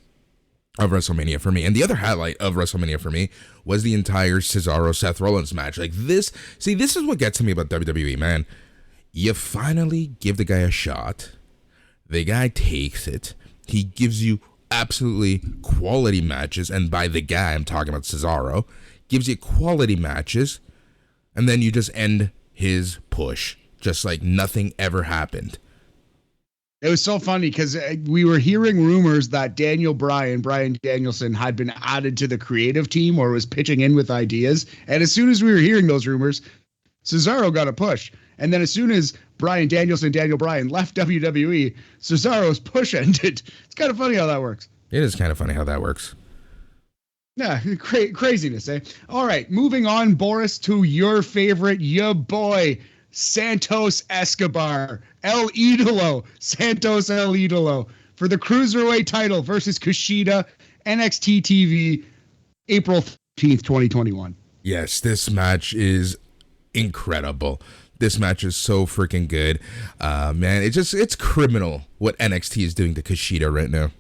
of WrestleMania for me. And the other highlight of WrestleMania for me was the entire Cesaro-Seth Rollins match. Like, this is what gets to me about WWE, man. You finally give the guy a shot. The guy takes it. He gives you absolutely quality matches. And by the guy, I'm talking about Cesaro. Gives you quality matches. And then you just end his push. Just like nothing ever happened. It was so funny because we were hearing rumors that Brian Danielson, had been added to the creative team or was pitching in with ideas. And as soon as we were hearing those rumors, Cesaro got a push. And then as soon as Daniel Bryan left WWE, Cesaro's push ended. It's kind of funny how that works. It is kind of funny how that works. Yeah, craziness, eh? All right, moving on, Boris, to your favorite, your boy, Santos Escobar, Santos El Idolo, for the Cruiserweight title versus Kushida, NXT TV, April 13th, 2021. Yes, this match is incredible. This match is so freaking good. Man, it's criminal what NXT is doing to Kushida right now.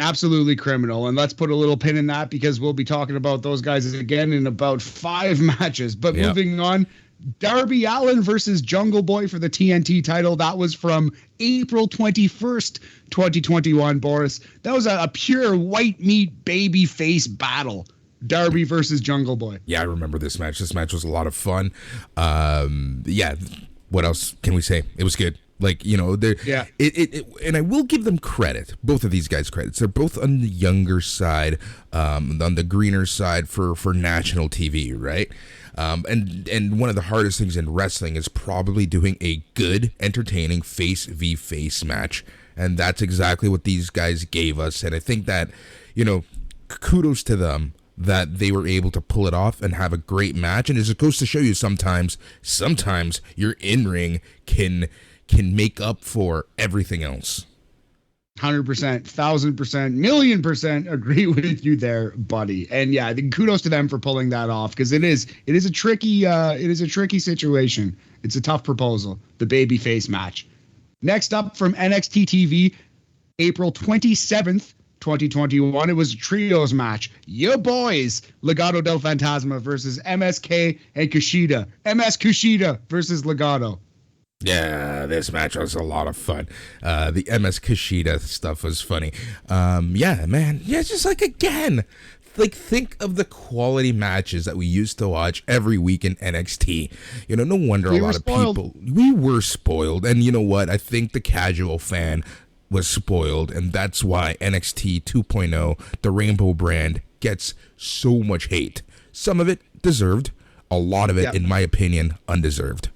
Absolutely criminal. And let's put a little pin in that because we'll be talking about those guys again in about 5 matches. But moving on, Darby Allin versus Jungle Boy for the TNT title. That was from April 21st, 2021, Boris. That was a pure white meat baby face battle. Darby versus Jungle Boy. Yeah, I remember this match. This match was a lot of fun. What else can we say? It was good. Like, and I will give them credit, both of these guys credits. They're both on the younger side, on the greener side for national TV, right? And one of the hardest things in wrestling is probably doing a good, entertaining face v face match. And that's exactly what these guys gave us. And I think that, kudos to them that they were able to pull it off and have a great match. And it just goes to show you sometimes your in-ring can make up for everything else. 100%, 1,000%, 1,000,000% agree with you there, buddy. And yeah, I think kudos to them for pulling that off because it is a tricky situation. It's a tough proposal, the babyface match. Next up from NXT TV, April 27th, 2021, it was a trios match. Your boys, Legado del Fantasma versus MSK and Kushida. Kushida versus Legado. Yeah, this match was a lot of fun. The MS Kushida stuff was funny. Yeah, man. Yeah, just like, again, like, think of the quality matches that we used to watch every week in NXT. No wonder a lot of people... We were spoiled. And you know what? I think the casual fan was spoiled. And that's why NXT 2.0, the Rainbow brand, gets so much hate. Some of it deserved. A lot of it, in my opinion, undeserved.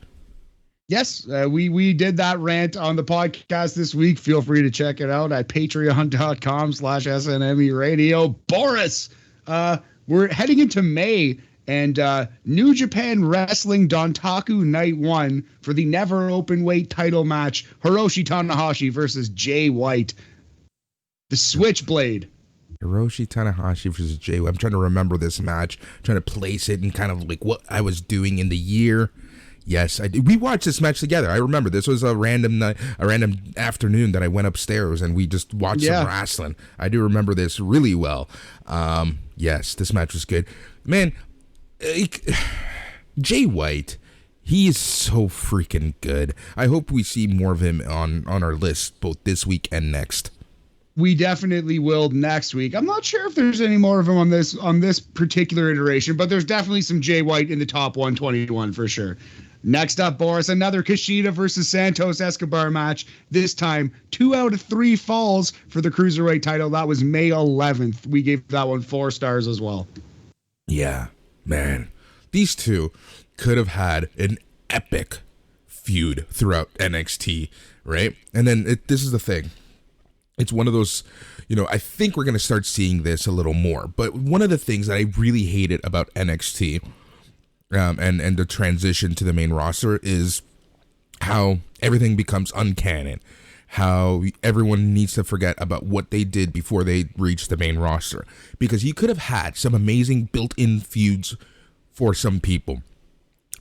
Yes, we did that rant on the podcast this week. Feel free to check it out at patreon.com/SNME radio. Boris, we're heading into May and New Japan Wrestling Dontaku Night 1 for the never open weight title match. Hiroshi Tanahashi versus Jay White. The Switchblade. Hiroshi Tanahashi versus Jay White. I'm trying to remember this match, trying to place it and kind of like what I was doing in the year. Yes, I did. We watched this match together. I remember this was a random night, a random afternoon that I went upstairs and we just watched some wrestling. I do remember this really well. Yes, this match was good. Man, Jay White, he is so freaking good. I hope we see more of him on our list both this week and next. We definitely will next week. I'm not sure if there's any more of him on this particular iteration, but there's definitely some Jay White in the top 121 for sure. Next up, Boris, another Kushida versus Santos Escobar match. This time, 2 out of 3 falls for the Cruiserweight title. That was May 11th. We gave that one 4 stars as well. Yeah, man. These two could have had an epic feud throughout NXT, right? And then this is the thing. It's one of those, I think we're going to start seeing this a little more. But one of the things that I really hated about NXT and the transition to the main roster is how everything becomes uncanon. How everyone needs to forget about what they did before they reached the main roster. Because you could have had some amazing built-in feuds for some people.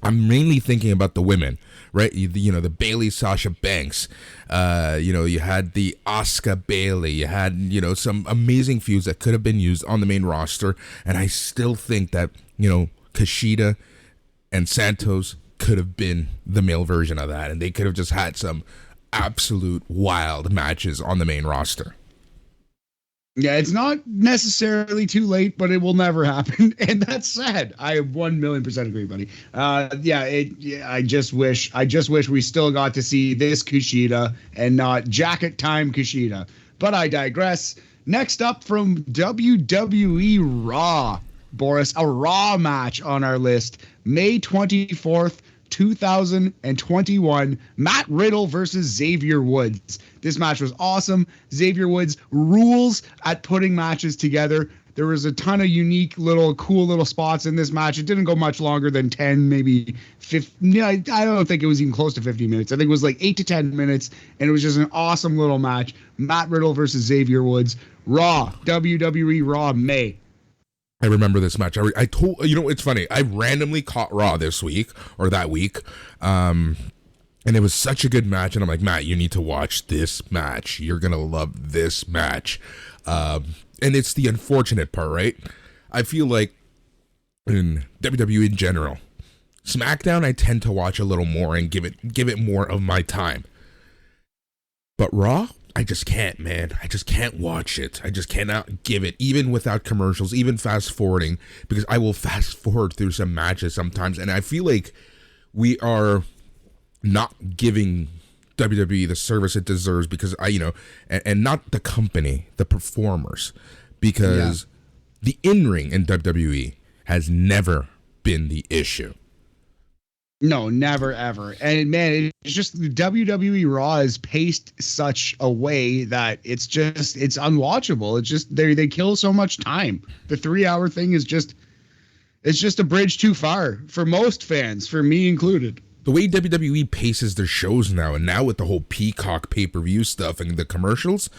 I'm mainly thinking about the women, right? The Bayley Sasha Banks. You had the Asuka Bayley. You had, some amazing feuds that could have been used on the main roster. And I still think that, Kushida and Santos could have been the male version of that. And they could have just had some absolute wild matches on the main roster. Yeah, it's not necessarily too late, but it will never happen, and that's sad. I 1,000,000% agree, buddy. I just wish we still got to see this Kushida and not jacket time Kushida. But I digress. Next up from WWE Raw, Boris, a Raw match on our list, May 24th. 2021, Matt Riddle versus Xavier Woods. This match was awesome. Xavier Woods rules at putting matches together. There was a ton of unique cool little spots in this match. It didn't go much longer than 10, maybe 15. I don't think it was even close to 50 minutes. I think it was like 8 to 10 minutes, and it was just an awesome little match. Matt Riddle versus Xavier Woods. Raw, WWE Raw, May. I remember this match. I told it's funny. I randomly caught Raw this week or that week, and it was such a good match. And I'm like, Matt, you need to watch this match. You're gonna love this match. And it's the unfortunate part, right? I feel like in WWE in general, SmackDown I tend to watch a little more and give it more of my time. But Raw, I just can't, man. I just can't watch it. I just cannot give it, even without commercials, even fast forwarding, because I will fast forward through some matches sometimes, and I feel like we are not giving WWE the service it deserves because and not the company, the performers, because the in-ring in WWE has never been the issue. No, never, ever. And man, it's just WWE Raw is paced such a way that it's unwatchable. It's just they kill so much time. The 3-hour thing is just a bridge too far for most fans, for me included. The way WWE paces their shows now, and now with the whole Peacock pay-per-view stuff and the commercials,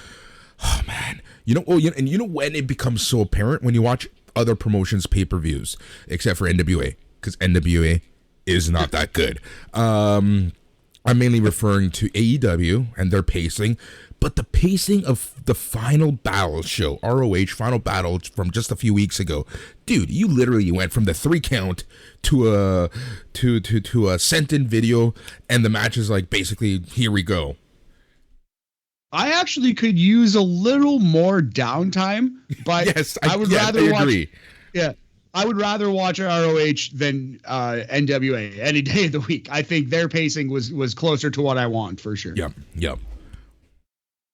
oh man, when it becomes so apparent when you watch other promotions pay-per-views, except for NWA, because NWA is not that good. I'm mainly referring to AEW and their pacing, but the pacing of the Final Battle show, ROH Final Battle from just a few weeks ago, dude, you literally went from the 3 count to a sent-in video, and the match is like basically here we go. I actually could use a little more downtime, but yes, I agree. Yeah. I would rather watch ROH than NWA any day of the week. I think their pacing was closer to what I want for sure. Yep.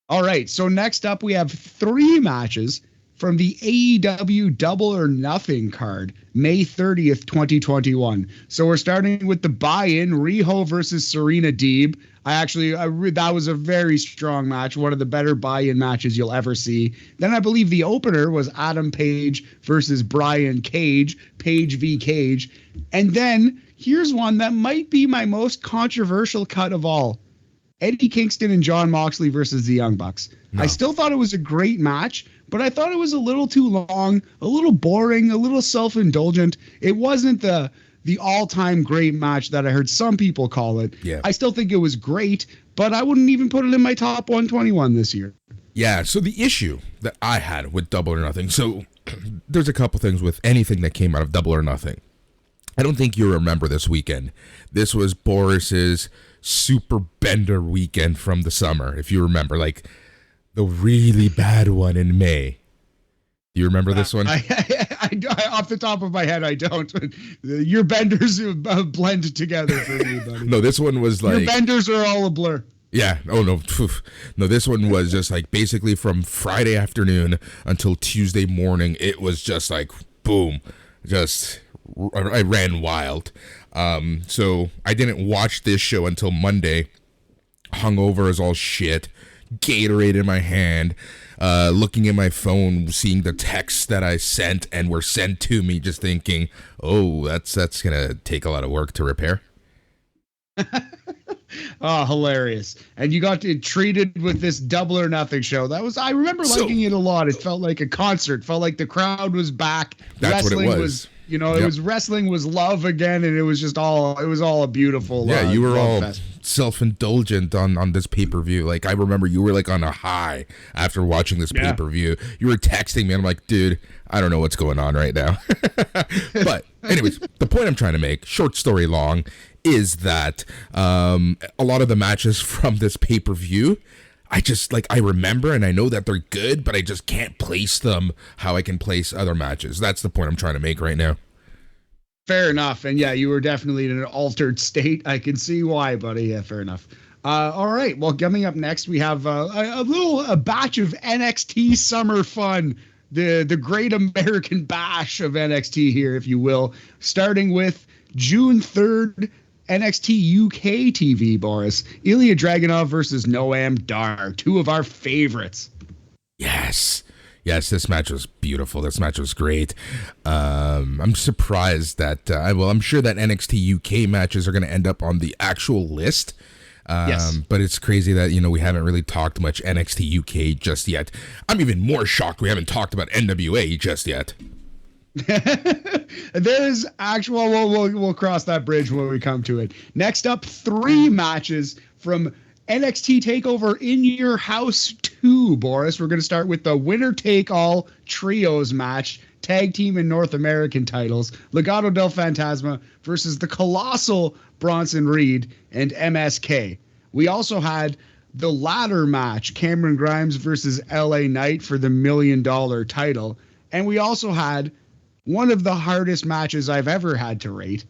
All right. So next up, we have 3 matches from the AEW Double or Nothing card, May 30th, 2021. So we're starting with the buy-in, Riho versus Serena Deeb. That was a very strong match, one of the better buy-in matches you'll ever see. Then I believe the opener was Adam Page versus Brian Cage, Page v. Cage. And then here's one that might be my most controversial cut of all. Eddie Kingston and Jon Moxley versus the Young Bucks. No. I still thought it was a great match, but I thought it was a little too long, a little boring, a little self-indulgent. It wasn't the the all-time great match that I heard some people call it. Yeah. I still think it was great, but I wouldn't even put it in my top 121 this year. Yeah, so the issue that I had with Double or Nothing, so there's a couple things with anything that came out of Double or Nothing. I don't think you remember this weekend. This was Boris's super bender weekend from the summer, if you remember, like the really bad one in May. Do you remember this one? I, off the top of my head, I don't. Your benders blend together for me, buddy. No, this one was like... Your benders are all a blur. Yeah. Oh, no. No, this one was just like basically from Friday afternoon until Tuesday morning. It was just like, boom. Just, I ran wild. So I didn't watch this show until Monday. Hungover as all shit. Gatorade in my hand. Looking at my phone, seeing the texts that I sent and were sent to me, just thinking, oh, that's going to take a lot of work to repair. Oh, hilarious. And you got treated with this Double or Nothing show. I remember liking it a lot. It felt like a concert, felt like the crowd was back. That's wrestling what it was. It was wrestling was love again, and it was all a beautiful Yeah, you were all fest. self-indulgent on this pay-per-view. Like, I remember you were like on a high after watching this pay-per-view. You were texting me, and I'm like, dude, I don't know what's going on right now. But anyways, the point I'm trying to make, short story long, is that a lot of the matches from this pay-per-view, I remember and I know that they're good, but I just can't place them how I can place other matches. That's the point I'm trying to make right now. Fair enough. And yeah, you were definitely in an altered state. I can see why, buddy. Yeah, fair enough. All right. Well, coming up next, we have a batch of NXT summer fun. The Great American Bash of NXT here, if you will, starting with June 3rd, NXT UK TV, Boris. Ilya Dragunov versus Noam Dar, two of our favorites. Yes, this match was beautiful. This match was great. I'm surprised that, I'm sure that NXT UK matches are going to end up on the actual list. Yes. But it's crazy that, we haven't really talked much NXT UK just yet. I'm even more shocked we haven't talked about NWA just yet. There's actual, we'll cross that bridge when we come to it. Next up, 3 matches from NXT TakeOver In Your House 2, Boris. We're going to start with the winner take all trios match, tag team and North American titles. Legado del Fantasma versus the colossal Bronson Reed and MSK. We also had the ladder match, Cameron Grimes versus LA Knight for the $1 million title. And we also had one of the hardest matches I've ever had to rate.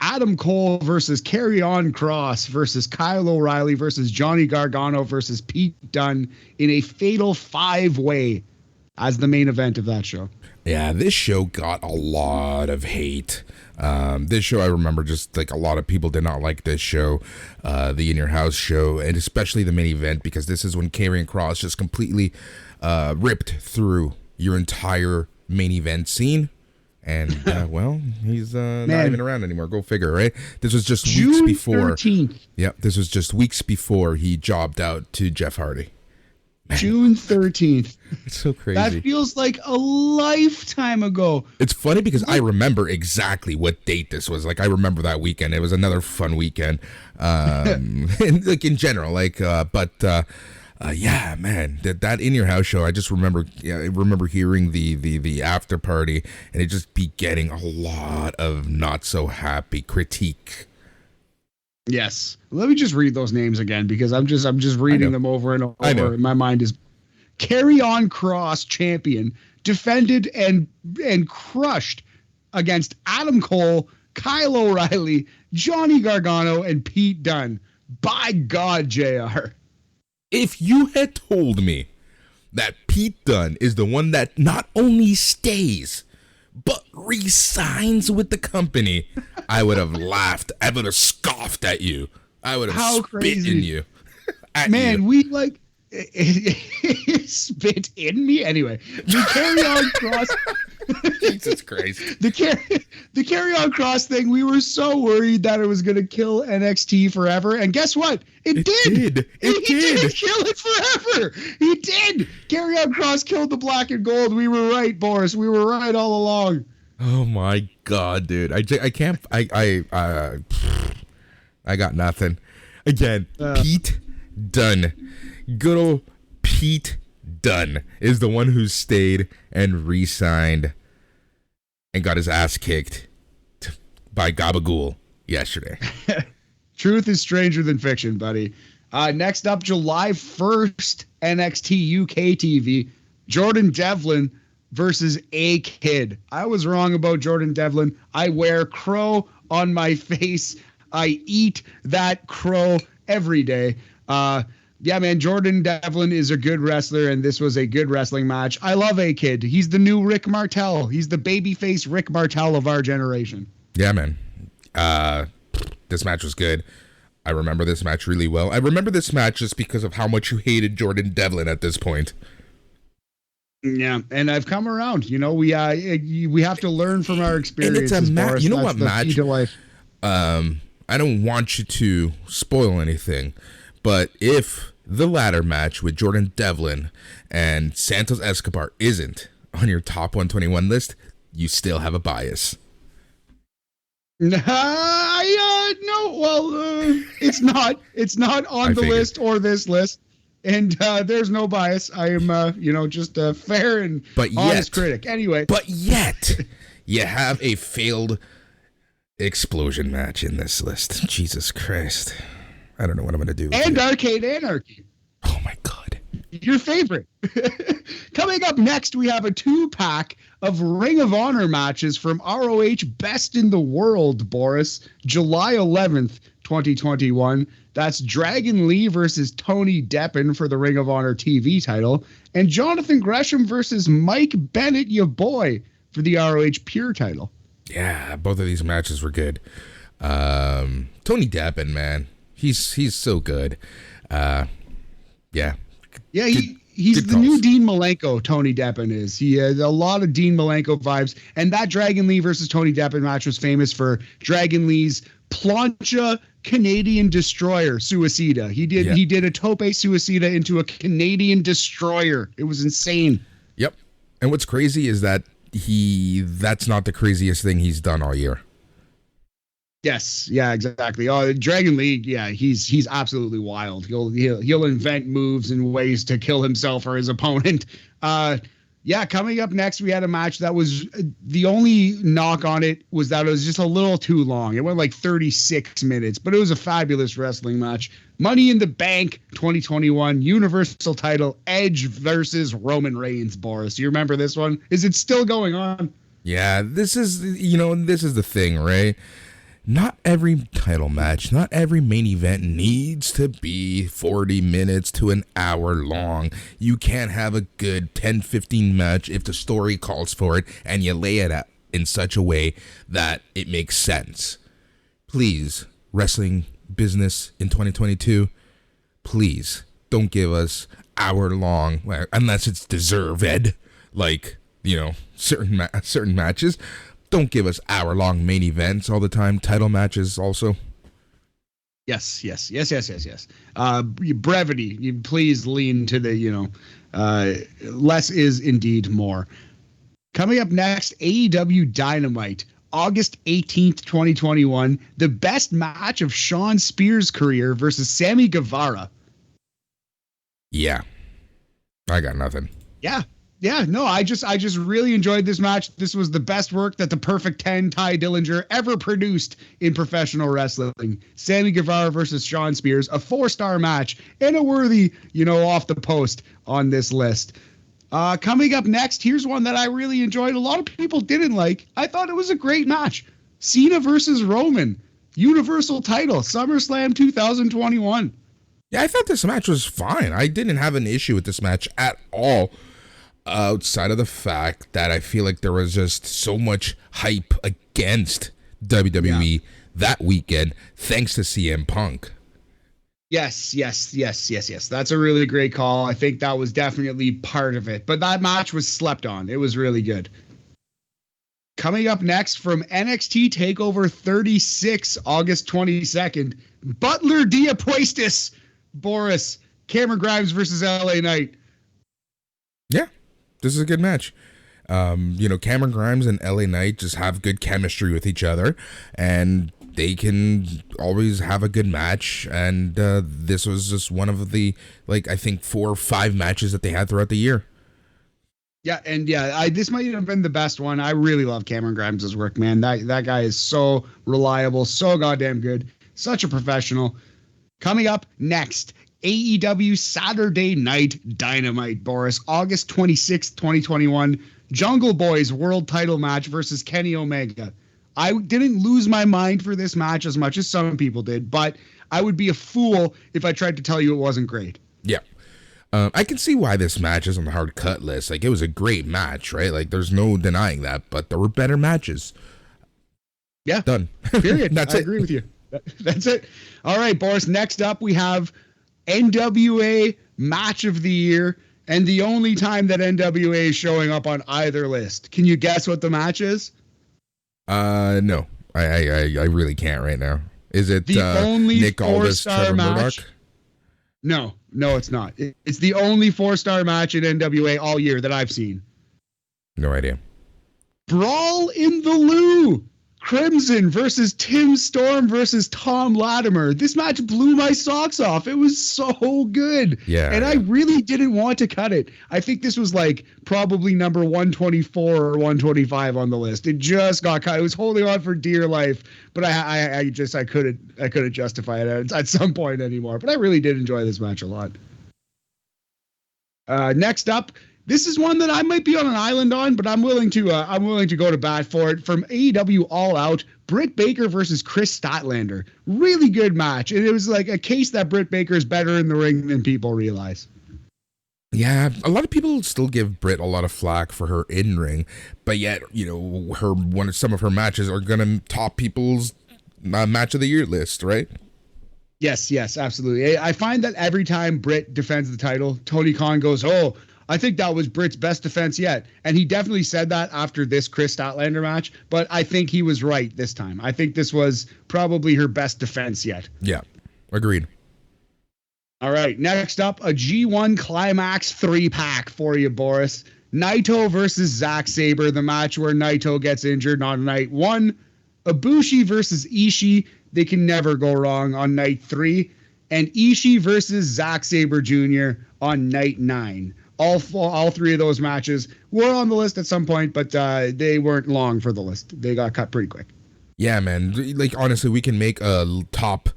Adam Cole versus Karrion Kross versus Kyle O'Reilly versus Johnny Gargano versus Pete Dunne in a fatal 5-way as the main event of that show. Yeah, this show got a lot of hate. This show, I remember just like a lot of people did not like this show, the In Your House show, and especially the main event, because this is when Karrion Kross just completely ripped through your entire main event scene. And, he's not even around anymore. Go figure, right? This was just weeks before. June 13th. Yep, this was just weeks before he jobbed out to Jeff Hardy. Man. June 13th. It's so crazy. That feels like a lifetime ago. It's funny because I remember exactly what date this was. Like, I remember that weekend. It was another fun weekend. And, like, in general, yeah, man, that In Your House show, I just remember, I remember hearing the after party, and it just be getting a lot of not so happy critique. Yes. Let me just read those names again, because I'm just reading them over and over. I know. My mind is Karrion Kross, champion, defended and crushed against Adam Cole, Kyle O'Reilly, Johnny Gargano, and Pete Dunne. By God, JR. If you had told me that Pete Dunne is the one that not only stays, but resigns with the company, I would have laughed. I would have scoffed at you. I would have spit in you. Man, we like spit in me? Anyway, the Karrion Kross. Jesus Christ. The Karrion Kross thing, we were so worried that it was going to kill NXT forever. And guess what? It did. He did kill it forever. He did. Karrion Kross killed the black and gold. We were right, Boris. We were right all along. Oh my god, dude! I can't. I got nothing. Again, Pete Dunne, good old Pete Dunne is the one who stayed and re-signed and got his ass kicked by Gabagool yesterday. Truth is stranger than fiction, buddy. Next up, July 1st, NXT UK TV, Jordan Devlin versus A-Kid. I was wrong about Jordan Devlin. I wear crow on my face. I eat that crow every day. Yeah, man, Jordan Devlin is a good wrestler, and this was a good wrestling match. I love A-Kid. He's the new Rick Martel. He's the babyface Rick Martel of our generation. Yeah, man. This match was good. I remember this match really well. I remember this match just because of how much you hated Jordan Devlin at this point. Yeah, and I've come around. You know, we have to learn from our experiences. And it's a match. You know what match? I don't want you to spoil anything, but if the ladder match with Jordan Devlin and Santos Escobar isn't on your top 121 list, you still have a bias. No, well, it's not. It's not on the list or this list, and there's no bias. I am, just a fair and honest critic. Anyway, but yet you have a failed explosion match in this list. Jesus Christ, I don't know what I'm gonna do. And Arcade Anarchy. Oh my God, your favorite. Coming up next, we have a 2-pack of Ring of Honor matches from ROH Best in the World, Boris. July 11th, 2021. That's Dragon Lee versus Tony Deppen for the Ring of Honor TV title, and Jonathan Gresham versus Mike Bennett, your boy, for the ROH Pure title. Yeah, both of these matches were good. Tony Deppen, man, he's so good. Yeah. Yeah, he's the new Dean Malenko. Tony Deppen is. He has a lot of Dean Malenko vibes, and that Dragon Lee versus Tony Deppen match was famous for Dragon Lee's plancha Canadian destroyer suicida. He did a tope suicida into a Canadian destroyer. It was insane. Yep. And what's crazy is that that's not the craziest thing he's done all year. Yes, yeah, exactly. Oh, Dragon Lee, yeah, he's absolutely wild. He'll invent moves and ways to kill himself or his opponent. Yeah, coming up next, we had a match that was the only knock on it was that it was just a little too long. It went like 36 minutes, but it was a fabulous wrestling match. Money in the Bank 2021 Universal title, Edge versus Roman Reigns, Boris. You remember this one? Is it still going on? Yeah, this is the thing, right? Not every title match, not every main event needs to be 40 minutes to an hour long. You can't have a good 10-15 match if the story calls for it and you lay it out in such a way that it makes sense. Please, wrestling business in 2022, please don't give us hour-long, unless it's deserved, like, certain matches. Don't give us hour-long main events all the time. Title matches also. Yes. Brevity. You please lean to the, less is indeed more. Coming up next, AEW Dynamite, August 18th, 2021. The best match of Sean Spears' career versus Sammy Guevara. Yeah. I got nothing. Yeah, no, I just really enjoyed this match. This was the best work that the Perfect 10 Ty Dillinger ever produced in professional wrestling. Sammy Guevara versus Sean Spears, a 4-star match and a worthy, off the post on this list. Coming up next, here's one that I really enjoyed. A lot of people didn't like. I thought it was a great match. Cena versus Roman, Universal title, SummerSlam 2021. Yeah, I thought this match was fine. I didn't have an issue with this match at all. Outside of the fact that I feel like there was just so much hype against WWE that weekend, thanks to CM Punk. Yes. That's a really great call. I think that was definitely part of it. But that match was slept on. It was really good. Coming up next from NXT TakeOver 36, August 22nd, Butler Diapuestas, Boris, Cameron Grimes versus LA Knight. Yeah. This is a good match. Cameron Grimes and LA Knight just have good chemistry with each other, and they can always have a good match. And this was just one of the, I think 4 or 5 matches that they had throughout the year. Yeah, and this might have been the best one. I really love Cameron Grimes' work, man. That guy is so reliable, so goddamn good, such a professional. Coming up next, AEW Saturday Night Dynamite, Boris, August 26th, 2021. Jungle Boy's world title match versus Kenny Omega. I didn't lose my mind for this match as much as some people did, but I would be a fool if I tried to tell you it wasn't great. Yeah. I can see why this match is on the hard cut list. It was a great match, right? There's no denying that, but there were better matches. Yeah. Done. Period. That's I it. agree with you. That's it. All right, Boris. Next up, we have NWA Match of the Year, and the only time that NWA is showing up on either list. Can you guess what the match is? No. I really can't right now. Is it the only Nick Aldis, Trevor match? Murdoch? No, it's not. It's the only 4-star match in NWA all year that I've seen. No idea. Brawl in the Lou. Crimson versus Tim Storm versus Tom Latimer. This match blew my socks off. It was so good. Yeah. And I really didn't want to cut it. I think this was probably number 124 or 125 on the list. It just got cut. It was holding on for dear life, but I couldn't justify it at some point anymore. But I really did enjoy this match a lot. Next up, this is one that I might be on an island on, but I'm willing to go to bat for it. From AEW All Out, Britt Baker versus Chris Statlander. Really good match. And it was a case that Britt Baker is better in the ring than people realize. Yeah, a lot of people still give Britt a lot of flack for her in-ring, but yet, some of her matches are going to top people's match of the year list, right? Yes, absolutely. I find that every time Britt defends the title, Tony Khan goes, "Oh, I think that was Britt's best defense yet." And he definitely said that after this Chris Statlander match, but I think he was right this time. I think this was probably her best defense yet. Yeah, agreed. All right, next up, a G1 Climax 3-pack for you, Boris. Naito versus Zack Sabre, the match where Naito gets injured on night 1. Ibushi versus Ishii, they can never go wrong on night 3. And Ishii versus Zack Sabre Jr. on night 9. All 3 of those matches were on the list at some point, but they weren't long for the list. They got cut pretty quick. Yeah, man. Honestly, we can make a top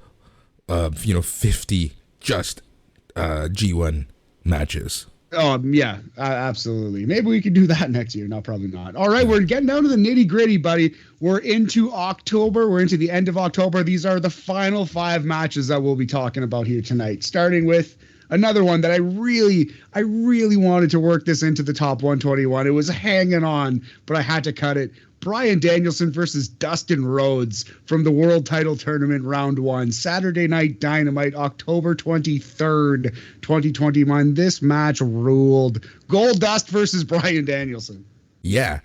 of 50 just G1 matches. Oh, yeah, absolutely. Maybe we could do that next year. No, probably not. All right, we're getting down to the nitty gritty, buddy. We're into October. We're into the end of October. These are the final 5 matches that we'll be talking about here tonight, starting with another one that I really wanted to work this into the top 121. It was hanging on, but I had to cut it. Bryan Danielson versus Dustin Rhodes from the World Title Tournament Round 1. Saturday Night Dynamite, October 23rd, 2021. This match ruled. Goldust versus Bryan Danielson. Yeah.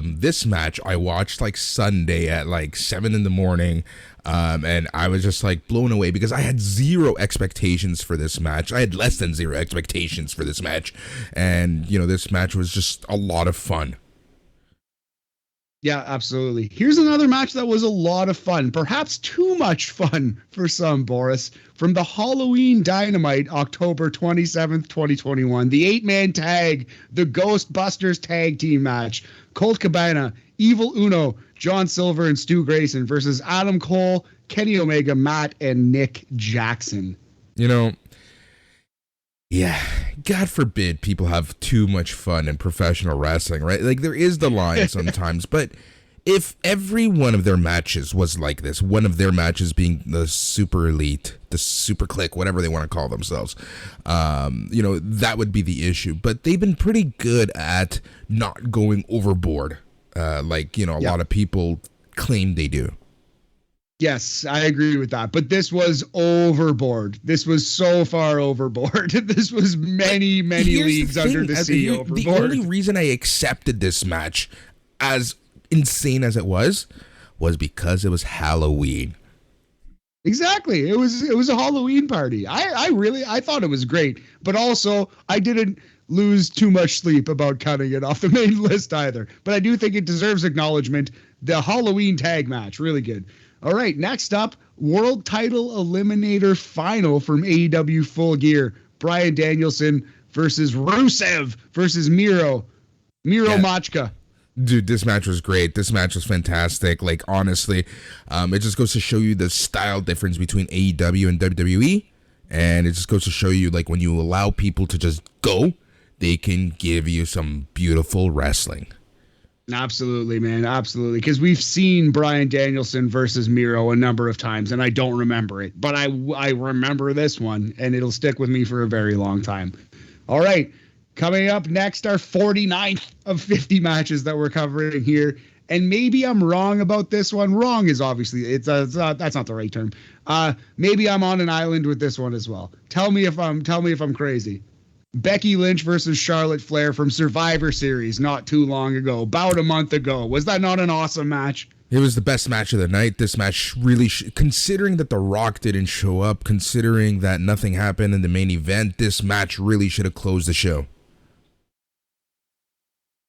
This match I watched Sunday at 7 in the morning. And I was just blown away because I had 0 expectations for this match. I had less than 0 expectations for this match. And, this match was just a lot of fun. Yeah, absolutely. Here's another match that was a lot of fun, perhaps too much fun for some, Boris. From the Halloween Dynamite, October 27th, 2021, the 8-man tag, the Ghostbusters tag team match. Colt Cabana, Evil Uno, John Silver, and Stu Grayson versus Adam Cole, Kenny Omega, Matt, and Nick Jackson. Yeah, God forbid people have too much fun in professional wrestling, right? There is the line sometimes, but if every one of their matches was like this, one of their matches being the super elite, the super clique, whatever they want to call themselves, that would be the issue. But they've been pretty good at not going overboard, a lot of people claim they do. Yes, I agree with that. But this was overboard. This was so far overboard. This was many leagues under the sea overboard. The only reason I accepted this match, as insane as it was because it was Halloween. Exactly. It was a Halloween party. I thought it was great, but also I didn't lose too much sleep about cutting it off the main list either. But I do think it deserves acknowledgement. The Halloween tag match, really good. All right, next up, World Title Eliminator Final from AEW Full Gear. Bryan Danielson versus Rusev versus Miro Machka. Dude, this match was great. This match was fantastic. Like, honestly, it just goes to show you the style difference between AEW and WWE. And it just goes to show you, like, when you allow people to just go, they can give you some beautiful wrestling. Absolutely, man. Absolutely. Because we've seen Bryan Danielson versus Miro a number of times, and I don't remember it. But I remember this one, and it'll stick with me for a very long time. All right. Coming up next, our 49th of 50 matches that we're covering here. And maybe I'm wrong about this one. Wrong is obviously, that's not the right term. Maybe I'm on an island with this one as well. Tell me if I'm crazy. Becky Lynch versus Charlotte Flair from Survivor Series not too long ago, about a month ago. Was that not an awesome match? It was the best match of the night. This match really, considering that The Rock didn't show up, considering that nothing happened in the main event, this match really should have closed the show.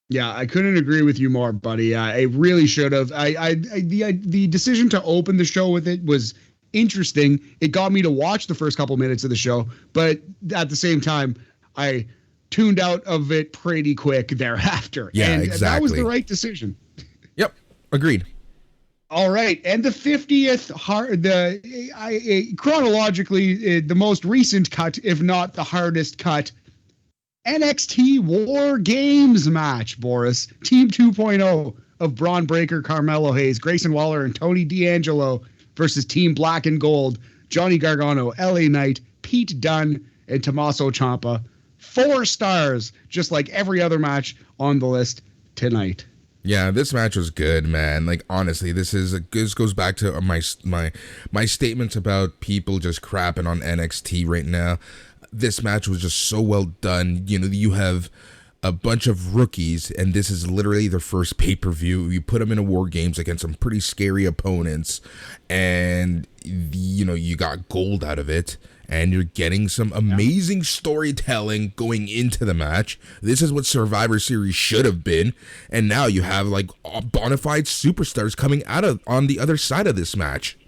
Yeah, I couldn't agree with you more, buddy. It really should have. The decision to open the show with it was interesting. It got me to watch the first couple minutes of the show, but at the same time, I tuned out of it pretty quick thereafter. Yeah, and exactly. That was the right decision. Yep, agreed. All right, and the 50th, chronologically, the most recent cut, if not the hardest cut, NXT War Games match, Boris. Team 2.0 of Braun Breaker, Carmelo Hayes, Grayson Waller, and Tony D'Angelo versus Team Black and Gold, Johnny Gargano, LA Knight, Pete Dunne, and Tommaso Ciampa. 4 stars, just like every other match on the list tonight. Yeah, this match was good, man. Like, honestly, this goes back to my statements about people just crapping on NXT right now. This match was just so well done. You know, you have a bunch of rookies, and this is literally their first pay-per-view. You put them in a War Games against some pretty scary opponents, and, you know, you got gold out of it, and you're getting some amazing storytelling going into the match. This is what Survivor Series should have been, and now you have, like, bona fide superstars coming out of on the other side of this match.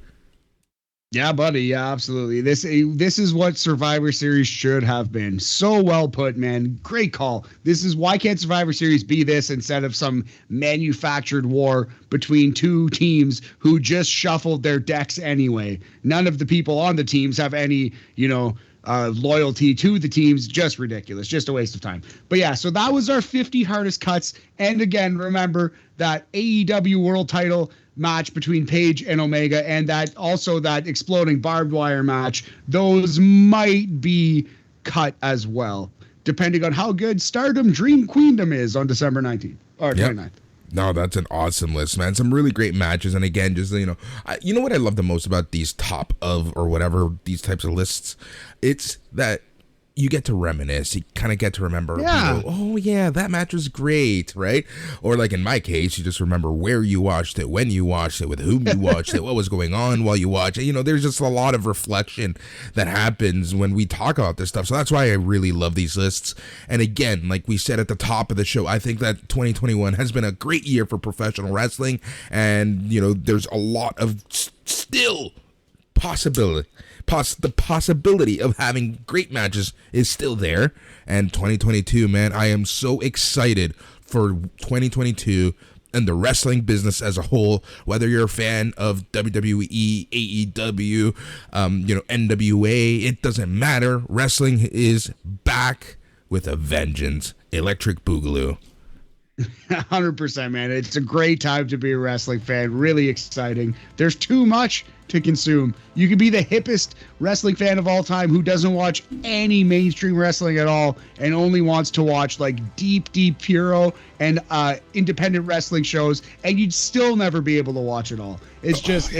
Yeah, buddy. Yeah, absolutely. This is what Survivor Series should have been. So well put, man. Great call. This is why can't Survivor Series be this instead of some manufactured war between two teams who just shuffled their decks anyway. None of the people on the teams have any, loyalty to the teams. Just ridiculous. Just a waste of time. But yeah, so that was our 50 hardest cuts. And again, remember that AEW World Title match between Paige and Omega, and that exploding barbed wire match, those might be cut as well, depending on how good Stardom Dream Queendom is on December 19th or 29th. No, that's an awesome list, man. Some really great matches. And again, just, you know what I love the most about these top of or whatever, these types of lists? It's that you get to reminisce. You kind of get to remember, oh yeah, that match was great, right? Or like in my case, you just remember where you watched it, when you watched it, with whom you watched it, what was going on while you watched it. You know, there's just a lot of reflection that happens when we talk about this stuff. So that's why I really love these lists. And again, like we said at the top of the show, I think that 2021 has been a great year for professional wrestling. And, you know, there's a lot of still possibility. The possibility of having great matches is still there. And 2022, man, I am so excited for 2022 and the wrestling business as a whole. Whether you're a fan of WWE, AEW, NWA, it doesn't matter. Wrestling is back with a vengeance. Electric Boogaloo. 100%, man. It's a great time to be a wrestling fan. Really exciting. There's too much to consume. You could be the hippest wrestling fan of all time who doesn't watch any mainstream wrestling at all and only wants to watch like deep puro and independent wrestling shows, and you'd still never be able to watch it all. It's just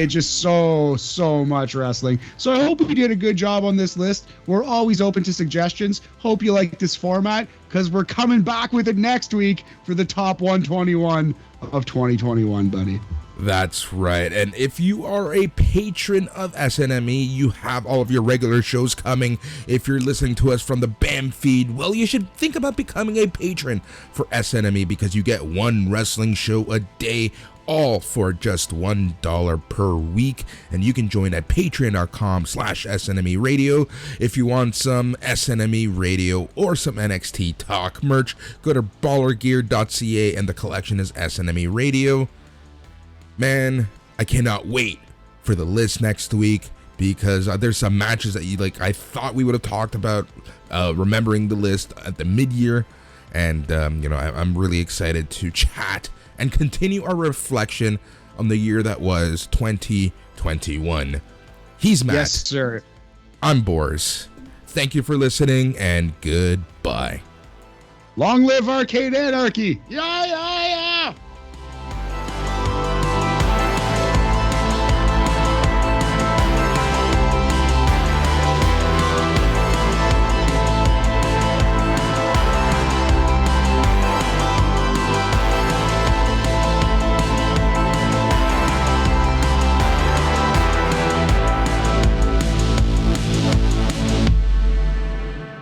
so much wrestling. So I hope we did a good job on this list. We're always open to suggestions. Hope you like this format, because we're coming back with it next week for the top 121 of 2021, buddy. That's right. And if you are a patron of SNME, you have all of your regular shows coming. If you're listening to us from the BAM feed, well, you should think about becoming a patron for SNME because you get one wrestling show a day, all for just $1 per week. And you can join at patreon.com/SNME radio. If you want some SNME radio or some NXT talk merch, go to ballergear.ca and the collection is SNME radio. Man, I cannot wait for the list next week because there's some matches that I thought we would have talked about, remembering the list at the mid-year, and I'm really excited to chat and continue our reflection on the year that was 2021. He's Matt. Yes, sir. I'm Boris. Thank you for listening, and goodbye. Long live Arcade Anarchy! Yay!